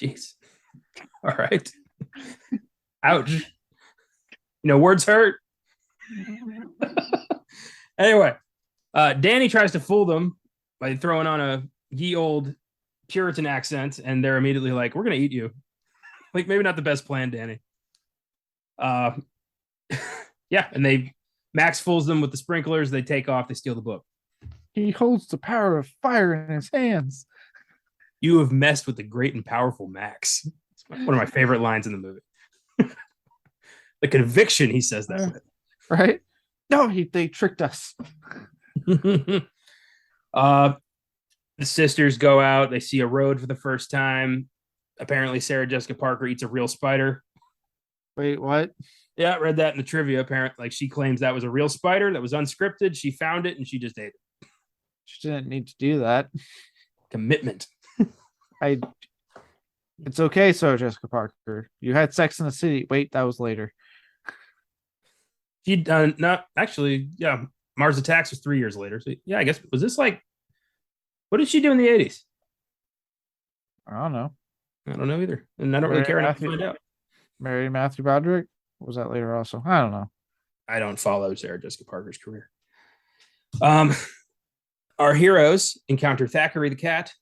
Jeez. All right. Ouch. Words hurt. Anyway, Danny tries to fool them by throwing on a ye old Puritan accent, and they're immediately like, "We're gonna eat you." Like, maybe not the best plan, Danny. Yeah, and Max fools them with the sprinklers. They take off. They steal the book. He holds the power of fire in his hands. You have messed with the great and powerful Max. It's one of my favorite lines in the movie. The conviction he says that with. Right? No, they tricked us. The sisters go out. They see a road for the first time. Apparently, Sarah Jessica Parker eats a real spider. Wait, what? Yeah, I read that in the trivia. Apparently, she claims that was a real spider that was unscripted. She found it and she just ate it. She didn't need to do that. Commitment. It's okay, Sarah Jessica Parker. You had Sex in the City. Wait, that was later. She'd done not actually. Yeah, Mars Attacks was 3 years later. So yeah, I guess was this like, what did she do in the 80s? I don't know. I don't know either, and I don't really care enough to find out. Mary Matthew Broderick? Or was that later also? I don't know. I don't follow Sarah Jessica Parker's career. Our heroes encounter Thackeray the cat,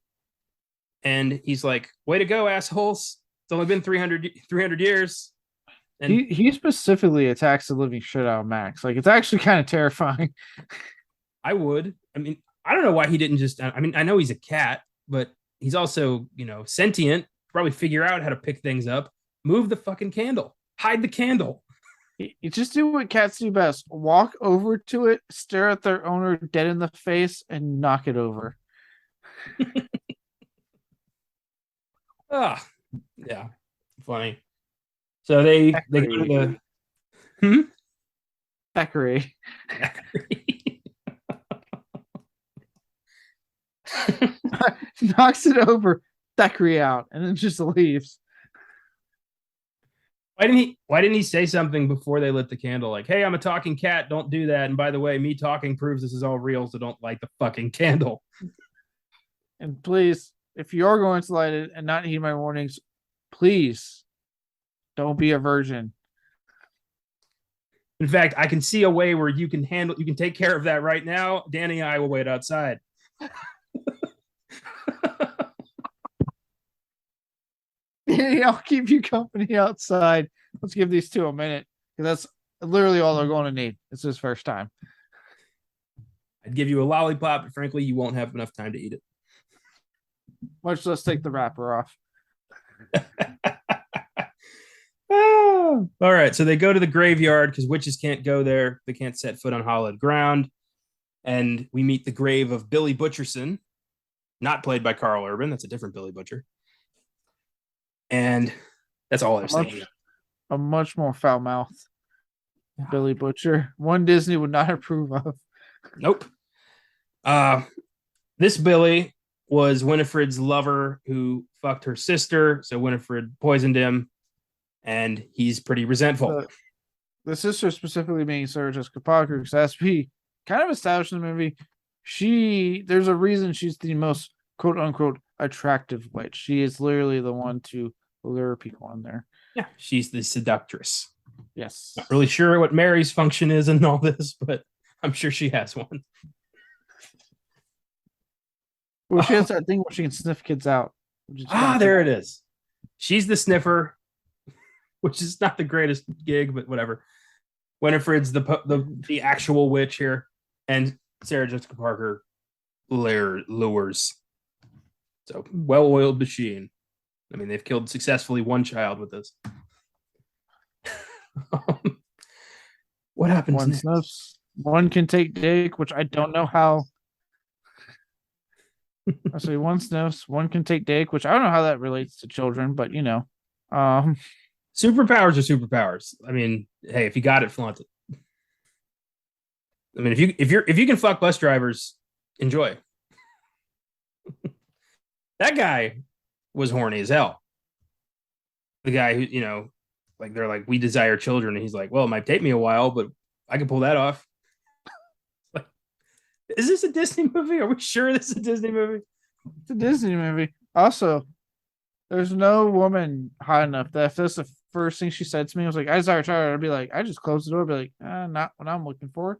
and he's like, "Way to go, assholes! It's only been 300 years." And he specifically attacks the living shit out of Max. Like, it's actually kind of terrifying. I would. I mean, I don't know why he didn't just. I mean, I know he's a cat, but he's also, sentient. Probably figure out how to pick things up. Move the fucking candle. Hide the candle. You just do what cats do best. Walk over to it, stare at their owner dead in the face, and knock it over. Yeah. Funny. So they go to the Thackeray. Knocks it over, Thackeray out, and then just leaves. Why didn't he say something before they lit the candle? Like, "Hey, I'm a talking cat. Don't do that. And by the way, me talking proves this is all real, so don't light the fucking candle." And please, if you are going to light it and not heed my warnings, please don't be a virgin. In fact, I can see a way where you can take care of that right now. Danny and I will wait outside. Danny, I'll keep you company outside. Let's give these two a minute, because that's literally all they're going to need. It's his first time. I'd give you a lollipop, but frankly, you won't have enough time to eat it. Much less take the wrapper off. All right, so they go to the graveyard because witches can't go there. They can't set foot on hallowed ground. And we meet the grave of Billy Butcherson, not played by Carl Urban. That's a different Billy Butcher. And that's all they're saying. A much more foul-mouthed Billy Butcher. One Disney would not approve of. Nope. This Billy was Winifred's lover who fucked her sister. So Winifred poisoned him, and he's pretty resentful. The sister specifically being Sarah Jessica Parker, because as we kind of established in the movie, there's a reason she's the most quote unquote attractive witch. She is literally the one to lure people in there. Yeah, she's the seductress. Yes. Not really sure what Mary's function is in all this, but I'm sure she has one. Well, she has that thing where she can sniff kids out. There it is. She's the sniffer, which is not the greatest gig, but whatever. Winifred's the actual witch here, and Sarah Jessica Parker lures. So well-oiled machine. I mean, they've killed successfully one child with this. What happens one next? Sniffs. One can take dick, which I don't know how. I say one sniffs, one can take dick, which I don't know how that relates to children, but superpowers are superpowers. I mean, hey, if you got it, flaunt it. I mean, if you can fuck bus drivers, enjoy. That guy was horny as hell. The guy who, like they're like, we desire children, and he's like, well, it might take me a while, but I can pull that off. Like, is this a Disney movie? Are we sure this is a Disney movie? It's a Disney movie. Also, there's no woman hot enough that if that's the first thing she said to me, I was like, I desire child, I'd be like, I just closed the door, I'd be like, not what I'm looking for.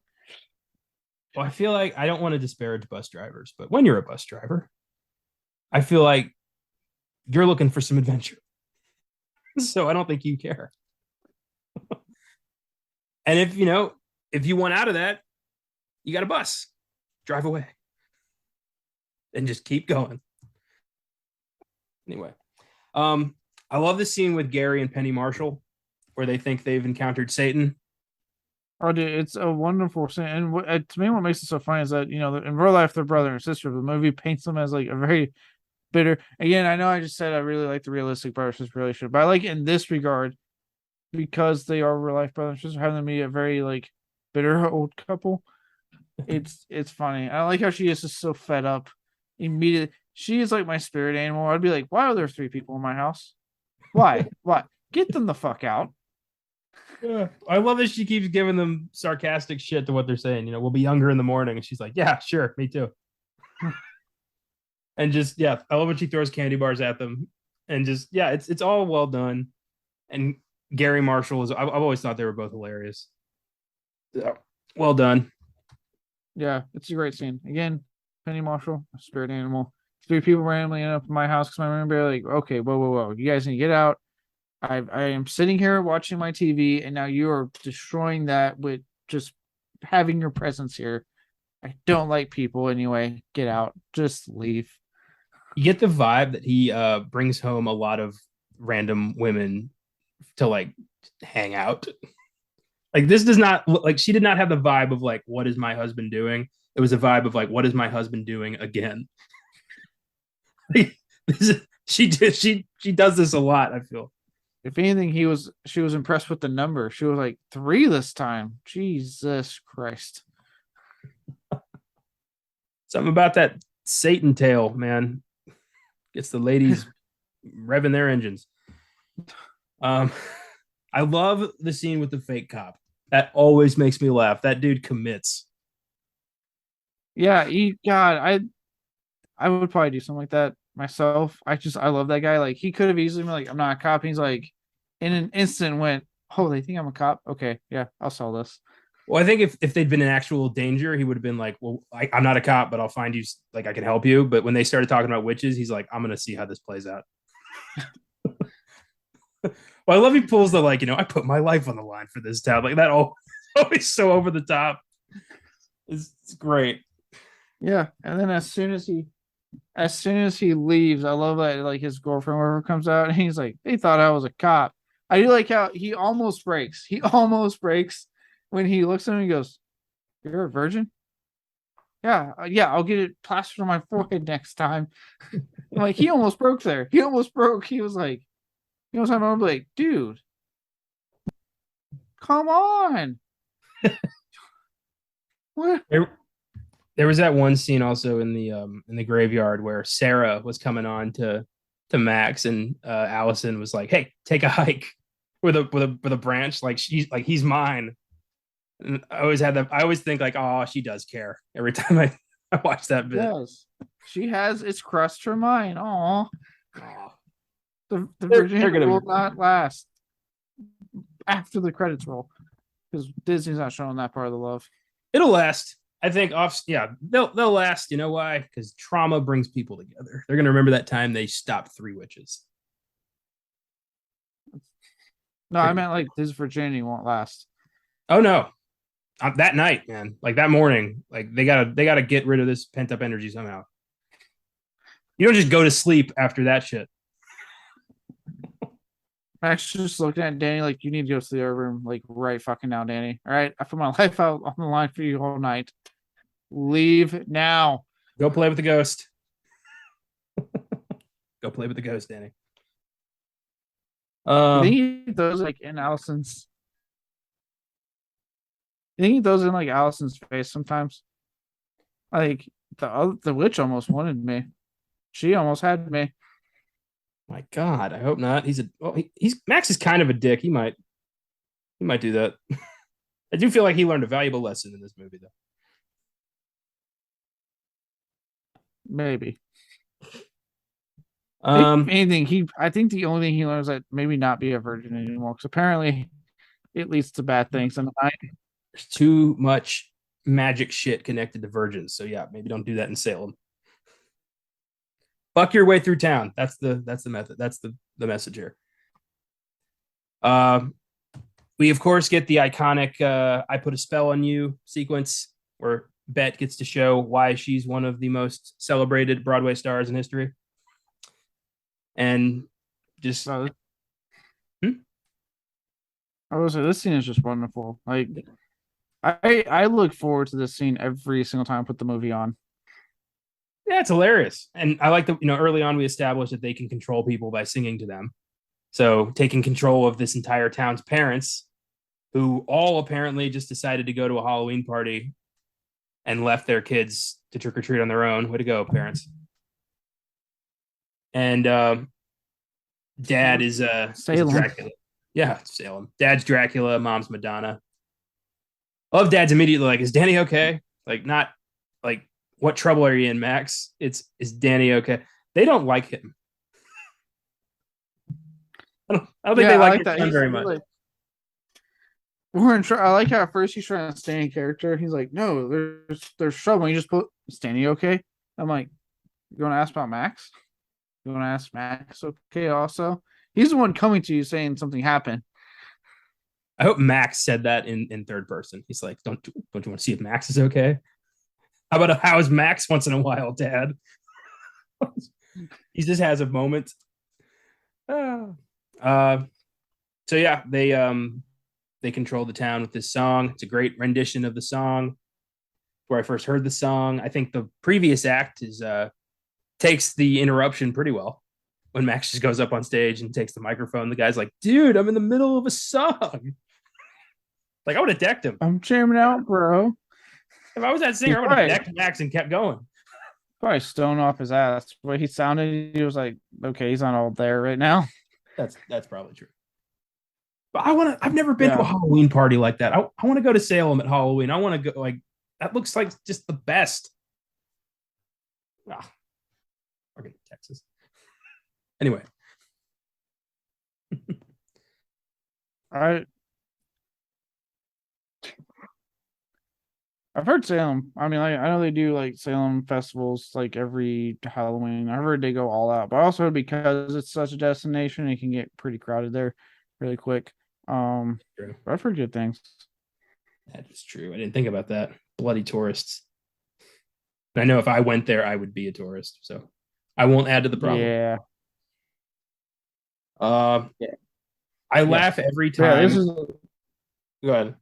Well, I feel like I don't want to disparage bus drivers, but when you're a bus driver, I feel like you're looking for some adventure. So I don't think you care. And if you want out of that, you got a bus. Drive away. And just keep going. Anyway. I love the scene with Gary and Penny Marshall where they think they've encountered Satan. Oh, dude, it's a wonderful scene. And to me, what makes it so funny is that, in real life, they're brother and sister. The movie paints them as like a very bitter. Again, I know I just said I really like the realistic brother sister relationship, but I like it in this regard because they are real life brother and sister, having them be a very like bitter old couple. It's funny. I like how she is just so fed up immediately. She is like my spirit animal. I'd be like, why are there 3 people in my house? Why? What? Get them the fuck out. Yeah. I love that she keeps giving them sarcastic shit to what they're saying. We'll be younger in the morning. And she's like, yeah, sure, me too. And just, yeah, I love when she throws candy bars at them. And just, yeah, it's all well done. And Gary Marshall I've always thought they were both hilarious. Yeah, well done. Yeah, it's a great scene. Again, Penny Marshall, a spirit animal. 3 people randomly end up in my house because my room like, okay, whoa. You guys need to get out. I am sitting here watching my TV, and now you are destroying that with just having your presence here. I don't like people anyway. Get out. Just leave. You get the vibe that he brings home a lot of random women to like hang out. Like this does not like she did not have the vibe of like, what is my husband doing? It was a vibe of like, what is my husband doing again? She does this a lot, I feel. If anything, she was impressed with the number. She was like 3 this time. Jesus Christ. Something about that Satan tail, man. Gets the ladies revving their engines. I love the scene with the fake cop. That always makes me laugh. That dude commits. Yeah, I would probably do something like that myself. I love that guy. Like he could have easily been like, I'm not a cop. He's like, in an instant went, oh, they think I'm a cop. Okay, yeah, I'll sell this. Well, I think if they'd been in actual danger, he would have been like, well, I'm not a cop, but I'll find you. Like I can help you. But when they started talking about witches, he's like, I'm gonna see how this plays out. Well, I love he pulls the like, I put my life on the line for this town. Like that always so over the top. It's great. Yeah, and then as soon as he leaves, I love that like his girlfriend whoever comes out and he's like, they thought I was a cop. I do like how he almost breaks. He almost breaks when he looks at him and he goes, you're a virgin? Yeah, I'll get it plastered on my forehead next time. Like he almost broke there. He almost broke. He was like, I'm like, dude, come on. What? There was that one scene also in the graveyard where Sarah was coming on to Max and Allison was like, "Hey, take a hike with a branch like he's mine." And I always think like, "Oh, she does care." Every time I watch that bit. Yes. She has it's crushed her mind. Aw. The virginity will not last after the credits roll because Disney's not showing that part of the love. It'll last. I think they'll last. You know why? Because trauma brings people together. They're gonna remember that time they stopped 3 witches. No, I meant like this virginity won't last. Oh no, that night, man. Like that morning, like they gotta get rid of this pent up energy somehow. You don't just go to sleep after that shit. Max just looking at Danny like, you need to go to the other room, like right fucking now, Danny. All right, I put my life out on the line for you all night. Leave now. Go play with the ghost. Go play with the ghost, Danny. You think he throws like in Allison's? You think he throws in like Allison's face sometimes? Like the witch almost wanted me. She almost had me. My God, I hope not. He's Max is kind of a dick. He might do that. I do feel like he learned a valuable lesson in this movie, though. Maybe. If Um, anything, I think the only thing he learns is that maybe not be a virgin anymore. Because apparently it leads to bad things in the night. there's too much magic shit connected to virgins, so yeah, maybe don't do that in Salem. Fuck your way through town. That's the method. That's the message here. Uh, we of course get the iconic "I put a spell on you" sequence where Bet gets to show why she's one of the most celebrated Broadway stars in history, and just So, hmm? I was say this scene is just wonderful. Like I look forward to this scene every single time I put the movie on. Yeah, it's hilarious, and I like that. Early on we established that they can control people by singing to them. So taking control of this entire town's parents, who all apparently just decided to go to a Halloween party and left their kids to trick or treat on their own. Way to go, parents! And dad is Salem. Dracula. Yeah, Salem. Dad's Dracula. Mom's Madonna. I love dad's immediately like, is Danny okay? Like, not like, what trouble are you in, Max? Is Danny okay? They don't like him. I don't think they like his son very much. Like, we're in trouble. I like how at first he's trying to stay in character. He's like, no, there's trouble. You just put Stanley okay. I'm like, you want to ask about Max? You want to ask Max okay also? He's the one coming to you saying something happened. I hope Max said that in third person. He's like, don't you want to see if Max is okay? How about how is Max once in a while, Dad? He just has a moment. So yeah, they control the town with this song. It's a great rendition of the song. Where I first heard the song, I think the previous act is takes the interruption pretty well. When Max just goes up on stage and takes the microphone, the guy's like, "Dude, I'm in the middle of a song." Like, I would have decked him. I'm jamming out, bro. If I was that singer, I would have decked Max and kept going. Probably stone off his ass. The way he sounded, he was like, okay, he's not all there right now. That's probably true. But I've never been to a Halloween party like that. I want to go to Salem at Halloween. I want to go, like, that looks like just the best. Fucking Texas. Anyway. I've heard Salem. I mean, I know they do like Salem festivals like every Halloween. I heard they go all out, but also because it's such a destination, it can get pretty crowded there really quick. But I've heard good things. That is true. I didn't think about that. Bloody tourists. I know if I went there, I would be a tourist. So I won't add to the problem. Yeah. I laugh every time. Go ahead.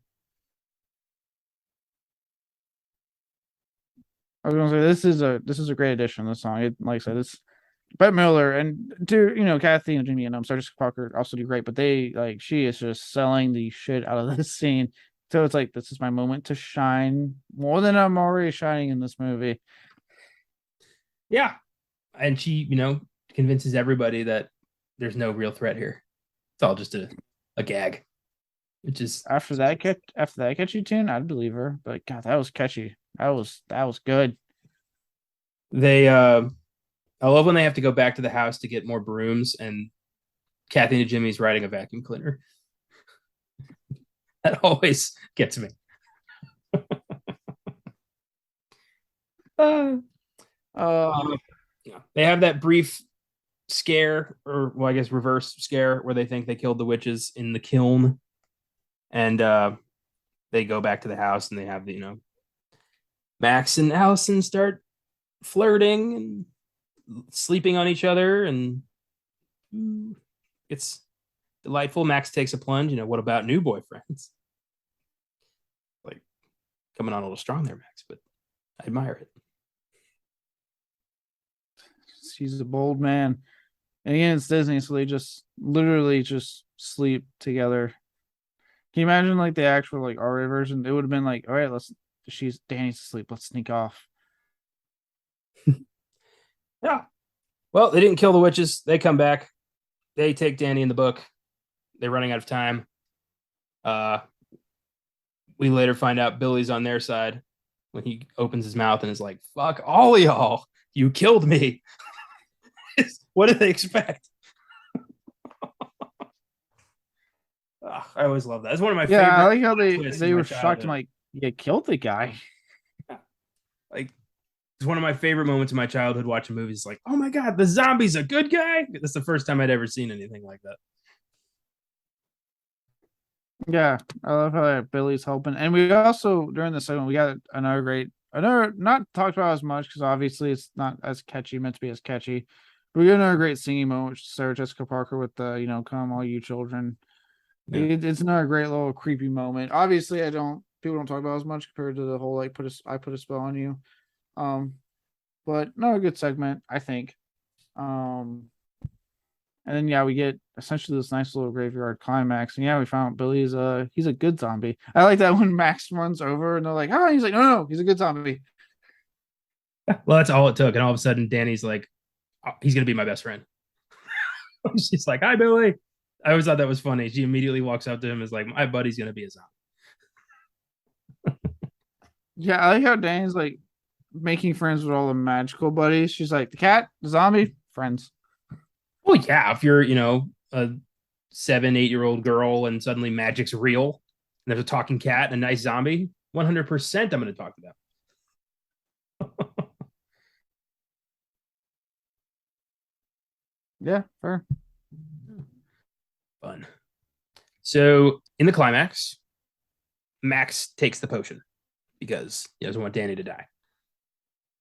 I was gonna say this is a great addition to the song. It, like I said, it's Bette Miller and Kathy and Jimmy and Sargent Parker also do great, but she is just selling the shit out of this scene. So it's like, this is my moment to shine more than I'm already shining in this movie. Yeah. And she, convinces everybody that there's no real threat here. It's all just a gag. Which is after that catchy tune, I'd believe her. But God, that was catchy. That was good. I love when they have to go back to the house to get more brooms and Kathy and Jimmy's riding a vacuum cleaner. That always gets me. They have that brief scare, or I guess reverse scare, where they think they killed the witches in the kiln, and they go back to the house and they have Max and Allison start flirting and sleeping on each other, and it's delightful. Max takes a plunge. What about new boyfriends? Like, coming on a little strong there, Max, but I admire it. He's a bold man. And again, it's Disney, so they just literally just sleep together. Can you imagine like the actual like R-rated version? It would have been like, all right, Danny's asleep, let's sneak off. Yeah. Well, they didn't kill the witches. They come back. they take Danny in the book. They're running out of time. We later find out Billy's on their side when he opens his mouth and is like, fuck all of y'all. You killed me. What do they expect? I always love that. It's one of my favorite. Yeah, I like how twists they in my were shocked and childhood. like, you killed the guy. Like, it's one of my favorite moments in my childhood watching movies. Like, oh my God, the zombie's a good guy. That's the first time I'd ever seen anything like that. Yeah, I love how Billy's helping, and we also during the segment we got another not talked about as much because obviously it's not as catchy, meant to be as catchy. But we got another great singing moment with Sarah Jessica Parker with the "Come all you children." Yeah. It's another great little creepy moment. Obviously, people don't talk about it as much compared to the whole like I put a spell on you. Um, but no, a good segment I think. Um, And then yeah, we get essentially this nice little graveyard climax. And yeah, we found out Billy's he's a good zombie. I like that when Max runs over and they're like, oh, he's like, no, he's a good zombie. Well, that's all it took. And all of a sudden, Danny's like, oh, he's going to be my best friend. She's like, hi, Billy. I always thought that was funny. She immediately walks up to him and is like, my buddy's going to be a zombie. Yeah, I like how Danny's like making friends with all the magical buddies. She's like, the cat, the zombie, friends. Well, yeah, if you're, a 7, 8-year-old girl and suddenly magic's real and there's a talking cat and a nice zombie, 100% I'm going to talk to them. Yeah, fair. Fun. So in the climax, Max takes the potion because he doesn't want Danny to die.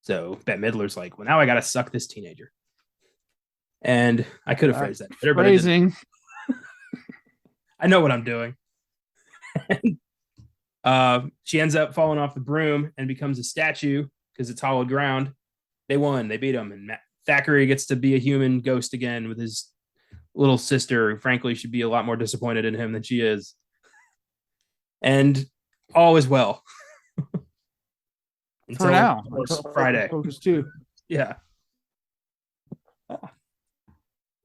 So Bette Midler's like, well, now I got to suck this teenager. And I could have phrased that better, but Phrasing. I know what I'm doing. She ends up falling off the broom and becomes a statue because it's hollowed ground. They won. They beat him. And Thackeray gets to be a human ghost again with his little sister, who frankly should be a lot more disappointed in him than she is. And all is well. For now. Friday. Focus too. Yeah.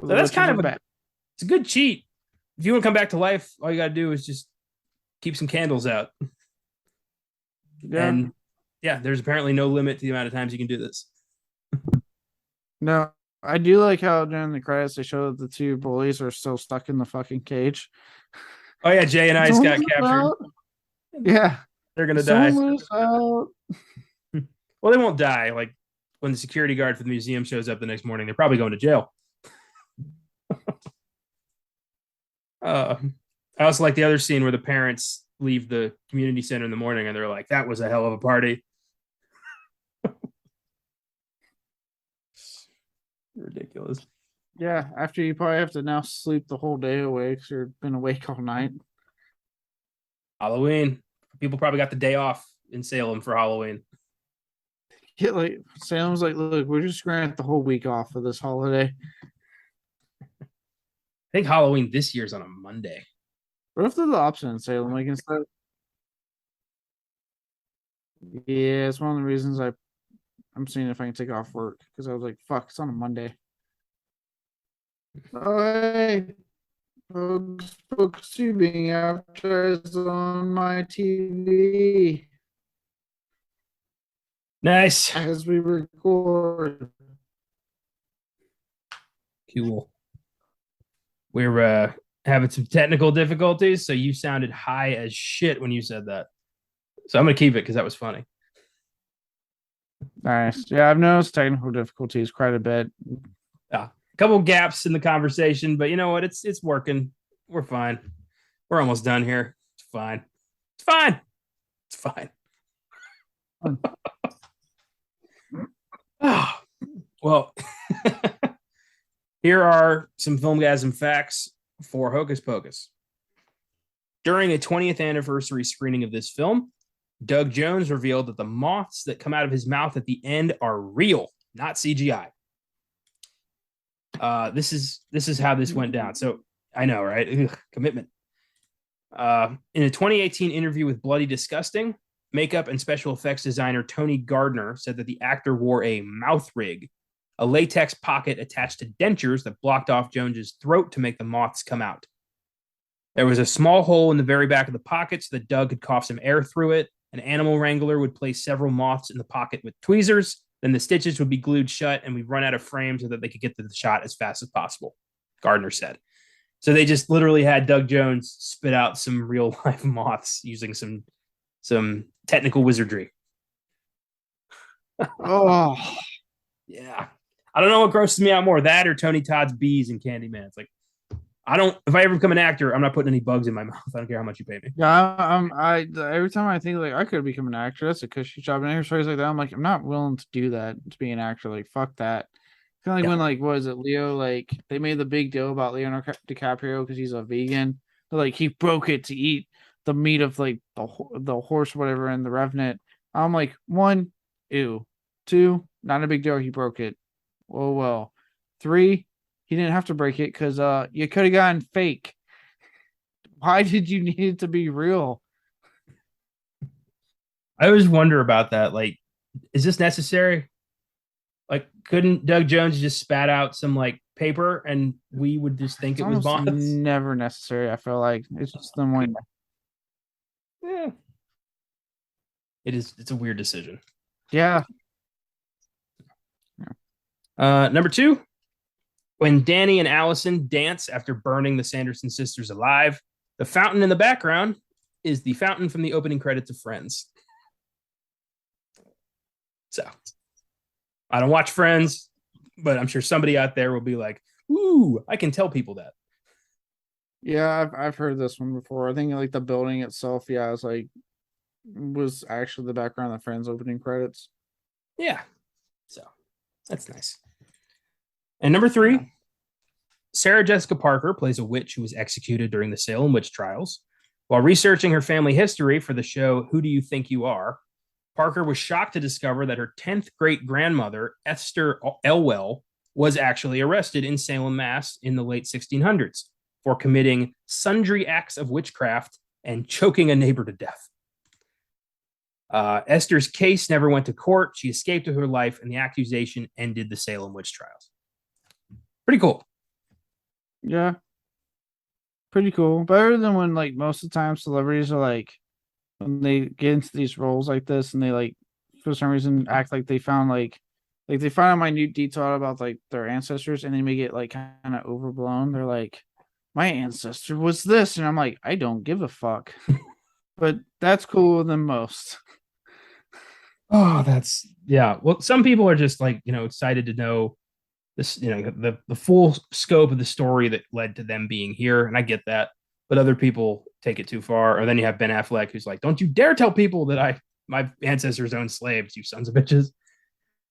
So that's kind of it's a good cheat. If you want to come back to life, all you got to do is just keep some candles out. Yeah. And yeah, there's apparently no limit to the amount of times you can do this. No, I do like how during the credits they show that the two bullies are still stuck in the fucking cage. Oh yeah, Jay and Ice got captured. Out. Yeah. They're gonna die. Well, they won't die. Like when the security guard for the museum shows up the next morning, they're probably going to jail. I also like the other scene where the parents leave the community center in the morning and they're like, that was a hell of a party. Ridiculous. Yeah, after you probably have to now sleep the whole day away because you've been awake all night. Halloween. People probably got the day off in Salem for Halloween. Yeah, like Salem's like, look, we're just gonna have the whole week off for this holiday. I think Halloween this year's on a Monday. What if they're the opposite in Salem? Like instead, yeah, it's one of the reasons I'm seeing if I can take off work because I was like, fuck, it's on a Monday. Oh, hey, folks, being advertised on my TV. Nice. As we record. Cool. We're having some technical difficulties, so you sounded high as shit when you said that. So I'm gonna keep it because that was funny. Nice. Yeah, I've noticed technical difficulties quite a bit. A couple gaps in the conversation, but you know what? It's working. We're fine. We're almost done here. It's fine. It's fine. It's fine. Oh, well, here are some Filmgazm facts for Hocus Pocus. During a 20th anniversary screening of this film, Doug Jones revealed that the moths that come out of his mouth at the end are real, not CGI. This is how this went down. So I know, right? Ugh, commitment. In a 2018 interview with Bloody Disgusting, makeup and special effects designer Tony Gardner said that the actor wore a mouth rig a latex pocket attached to dentures that blocked off Jones's throat to make the moths come out. There was a small hole in the very back of the pocket so that Doug could cough some air through it. An animal wrangler would place several moths in the pocket with tweezers. Then the stitches would be glued shut and we'd run out of frame so that they could get to the shot as fast as possible, Gardner said. So they just literally had Doug Jones spit out some real life moths using some technical wizardry. Oh, yeah. I don't know what grosses me out more, that or Tony Todd's bees and Candyman. It's like, if I ever become an actor, I'm not putting any bugs in my mouth. I don't care how much you pay me. yeah. Every time I think like I could become an actor, that's a cushy job. And I hear stories like that, I'm like, I'm not willing to do that to be an actor. Like, fuck that. Kind of like when like what is it, Leo? Like they made the big deal about Leonardo DiCaprio because he's a vegan. But, like he broke it to eat the meat of like the horse, or whatever, in the Revenant. I'm like, one, ew. Two, not a big deal. He broke it. Oh well. Three, he didn't have to break it because you could have gotten fake. Why did you need it to be real? I always wonder about that. Like, is this necessary? Like, couldn't Doug Jones just spat out some like paper and we would just think it was moths? Never necessary. I feel like it's just the one. Yeah. It's a weird decision. Yeah. Number 2, when Danny and Allison dance after burning the Sanderson sisters alive, the fountain in the background is the fountain from the opening credits of Friends. So, I don't watch Friends, but I'm sure somebody out there will be like, ooh, I can tell people that. Yeah, I've heard this one before. I think like the building itself, was actually the background of the Friends opening credits. Yeah. So, that's nice. And number 3, Sarah Jessica Parker plays a witch who was executed during the Salem witch trials. While researching her family history for the show Who Do You Think You Are, Parker was shocked to discover that her 10th great-grandmother, Esther Elwell, was actually arrested in Salem, Mass. In the late 1600s for committing sundry acts of witchcraft and choking a neighbor to death. Esther's case never went to court. She escaped with her life, and the accusation ended the Salem witch trials. Pretty cool. Yeah. Pretty cool. Better than when like most of the time celebrities are like when they get into these roles like this and they like for some reason act like they found like they find a minute detail about like their ancestors and they make it like kind of overblown. They're like, my ancestor was this, and I'm like, I don't give a fuck. But that's cooler than most. Oh, that's yeah. Well, some people are just like, excited to know this, the full scope of the story that led to them being here. And I get that, but other people take it too far. Or then you have Ben Affleck, who's like, don't you dare tell people that my ancestors owned slaves, you sons of bitches.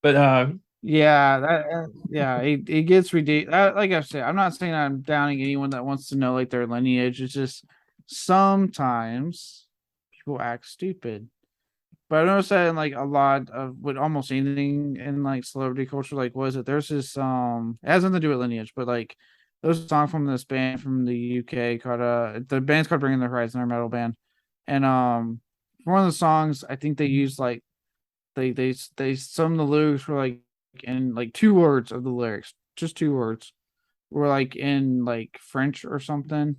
But it gets ridiculous. Like I said, I'm not saying I'm downing anyone that wants to know like their lineage. It's just sometimes people act stupid. But I noticed that in like a lot of with almost anything in like celebrity culture, like was it there's this it has nothing to do with lineage, but like there's a song from this band from the UK called the band's called Bringing the Horizon, they're a metal band. And for one of the songs, I think they used like they some of the lyrics were like in like 2 words of the lyrics, just 2 words, were like in like French or something.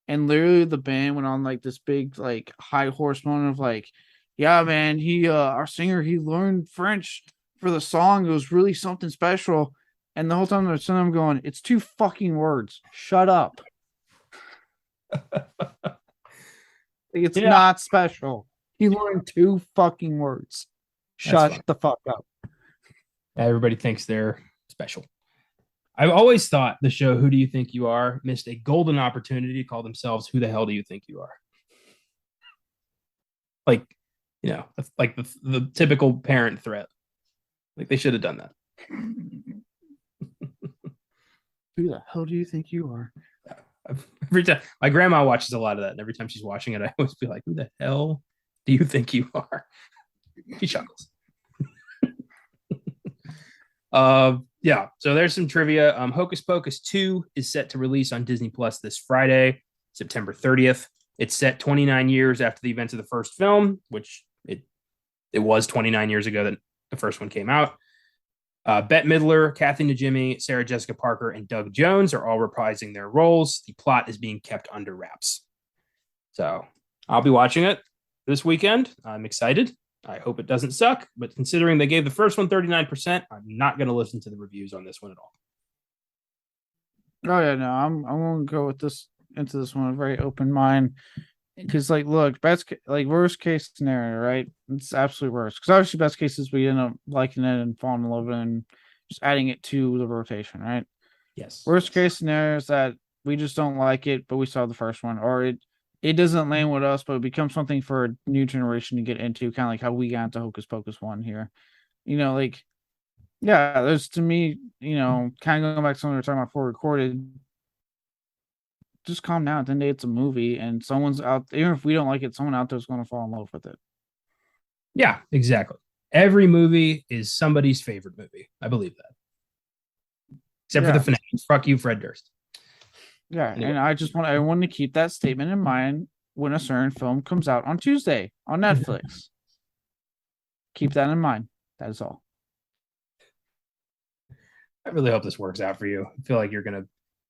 And literally the band went on like this big like high horse moment of like, yeah, man, he our singer, he learned French for the song. It was really something special. And the whole time they're sitting there going, it's 2 fucking words. Shut up. It's not special. He learned 2 fucking words. Shut the fuck up. Everybody thinks they're special. I've always thought the show Who Do You Think You Are missed a golden opportunity to call themselves Who the Hell Do You Think You Are? Like, like the typical parent threat. Like they should have done that. Who the hell do you think you are? Every time my grandma watches a lot of that, and every time she's watching it, I always be like, "Who the hell do you think you are?" She chuckles. Yeah. So there's some trivia. Hocus Pocus 2 is set to release on Disney Plus this Friday, September 30th. It's set 29 years after the events of the first film, which it was 29 years ago that the first one came out. Bette Midler, Kathy Najimy, Sarah Jessica Parker, and Doug Jones are all reprising their roles. The plot is being kept under wraps. So I'll be watching it this weekend. I'm excited. I hope it doesn't suck, but considering they gave the first one 39%, I'm not going to listen to the reviews on this one at all. Oh yeah, no, I'm gonna go with this into this one with a very open mind. Because look, worst case scenario, right? It's absolute worst. Because obviously, best case is we end up liking it and falling in love with it and just adding it to the rotation, right? Yes. Worst case scenario is that we just don't like it, but we saw the first one, or it doesn't land with us, but it becomes something for a new generation to get into, kind of like how we got into Hocus Pocus 1 here. Yeah, there's to me, kind of going back to something we were talking about before recorded. Just calm down. At the end of the day, it's a movie, and someone's out. Even if we don't like it, someone out there is going to fall in love with it. Yeah, exactly. Every movie is somebody's favorite movie. I believe that, except for the finale. Fuck you, Fred Durst. Yeah, anyway. And I just want everyone to keep that statement in mind when a certain film comes out on Tuesday on Netflix. Keep that in mind. That is all. I really hope this works out for you. I feel like I'm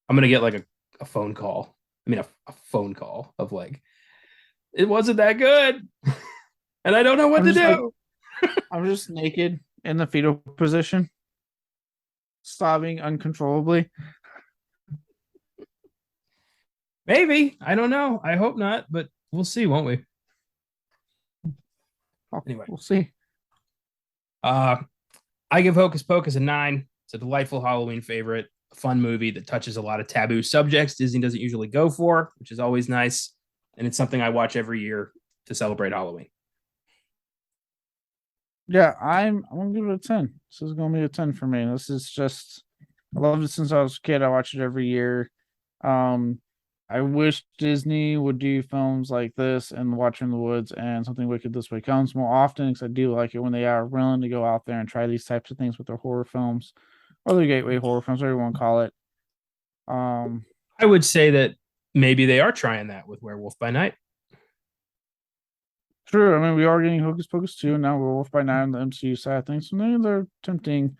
gonna get like a phone call. I mean, a phone call of like, it wasn't that good, and I don't know what to do. I'm just naked in the fetal position, sobbing uncontrollably. Maybe. I don't know. I hope not, but we'll see, won't we? Anyway, we'll see. I give Hocus Pocus a 9. It's a delightful Halloween favorite, a fun movie that touches a lot of taboo subjects Disney doesn't usually go for, which is always nice. And it's something I watch every year to celebrate Halloween. Yeah, I'm gonna give it a 10. This is gonna be a 10 for me. This is just, I loved it since I was a kid. I watch it every year. I wish Disney would do films like this and Watcher in the Woods and Something Wicked This Way Comes more often, because I do like it when they are willing to go out there and try these types of things with their horror films or their gateway horror films, whatever you want to call it. I would say that maybe they are trying that with Werewolf by Night. True. I mean, we are getting Hocus Pocus 2, and now Werewolf by Night on the MCU side of things. So maybe they're attempting,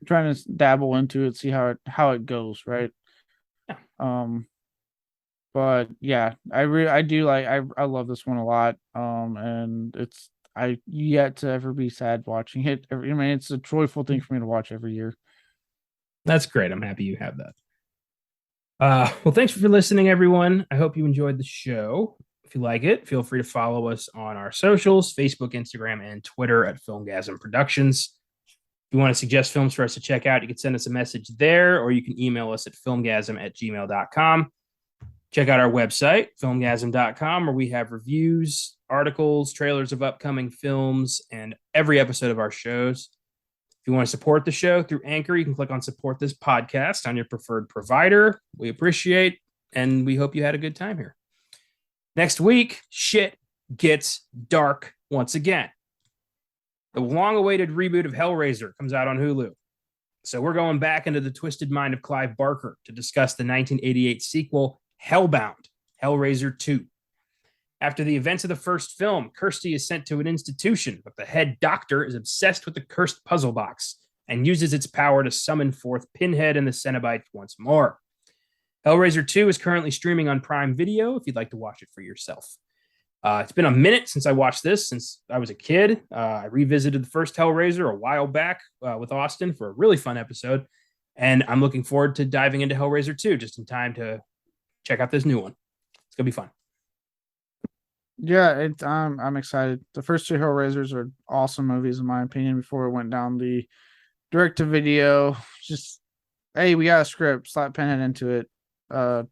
trying to dabble into it, see how it goes, right? Yeah. But yeah, I do like, I love this one a lot. And I yet to ever be sad watching it. I mean, it's a joyful thing for me to watch every year. That's great. I'm happy you have that. Well, thanks for listening, everyone. I hope you enjoyed the show. If you like it, feel free to follow us on our socials, Facebook, Instagram, and Twitter at Filmgazm Productions. If you want to suggest films for us to check out, you can send us a message there, or you can email us at filmgazm@gmail.com. Check out our website, filmgazm.com, where we have reviews, articles, trailers of upcoming films, and every episode of our shows. If you want to support the show through Anchor, you can click on Support This Podcast on your preferred provider. We appreciate, and we hope you had a good time here. Next week, shit gets dark once again. The long-awaited reboot of Hellraiser comes out on Hulu. So we're going back into the twisted mind of Clive Barker to discuss the 1988 sequel, Hellbound, Hellraiser 2. After the events of the first film, Kirsty is sent to an institution, but the head doctor is obsessed with the cursed puzzle box and uses its power to summon forth Pinhead and the Cenobites once more. Hellraiser 2 is currently streaming on Prime Video if you'd like to watch it for yourself. It's been a minute since I watched this, since I was a kid. I revisited the first Hellraiser a while back with Austin for a really fun episode, and I'm looking forward to diving into Hellraiser 2 just in time to check out this new one. It's going to be fun. Yeah, I'm excited. The first two Hellraisers are awesome movies, in my opinion, before it went down the direct-to-video. Just, hey, we got a script, slap Pinhead into it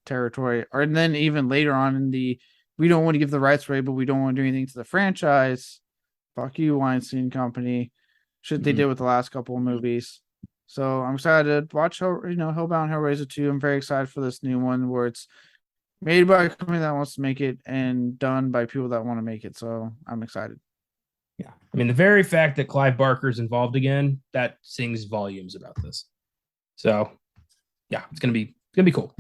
territory. And then even later on in the, we don't want to give the rights away, but we don't want to do anything to the franchise. Fuck you, Weinstein Company. Shit they did with the last couple of movies. So I'm excited to watch Hellbound Hellraiser 2. I'm very excited for this new one where it's made by a company that wants to make it and done by people that want to make it. So I'm excited. Yeah. I mean, the very fact that Clive Barker is involved again, that sings volumes about this. So yeah, it's gonna be cool.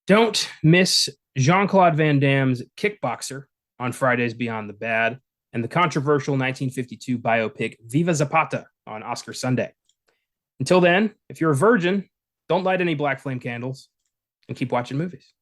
Don't miss Jean-Claude Van Damme's Kickboxer on Fridays Beyond the Bad and the controversial 1952 biopic Viva Zapata on Oscar Sunday. Until then, if you're a virgin, don't light any black flame candles and keep watching movies.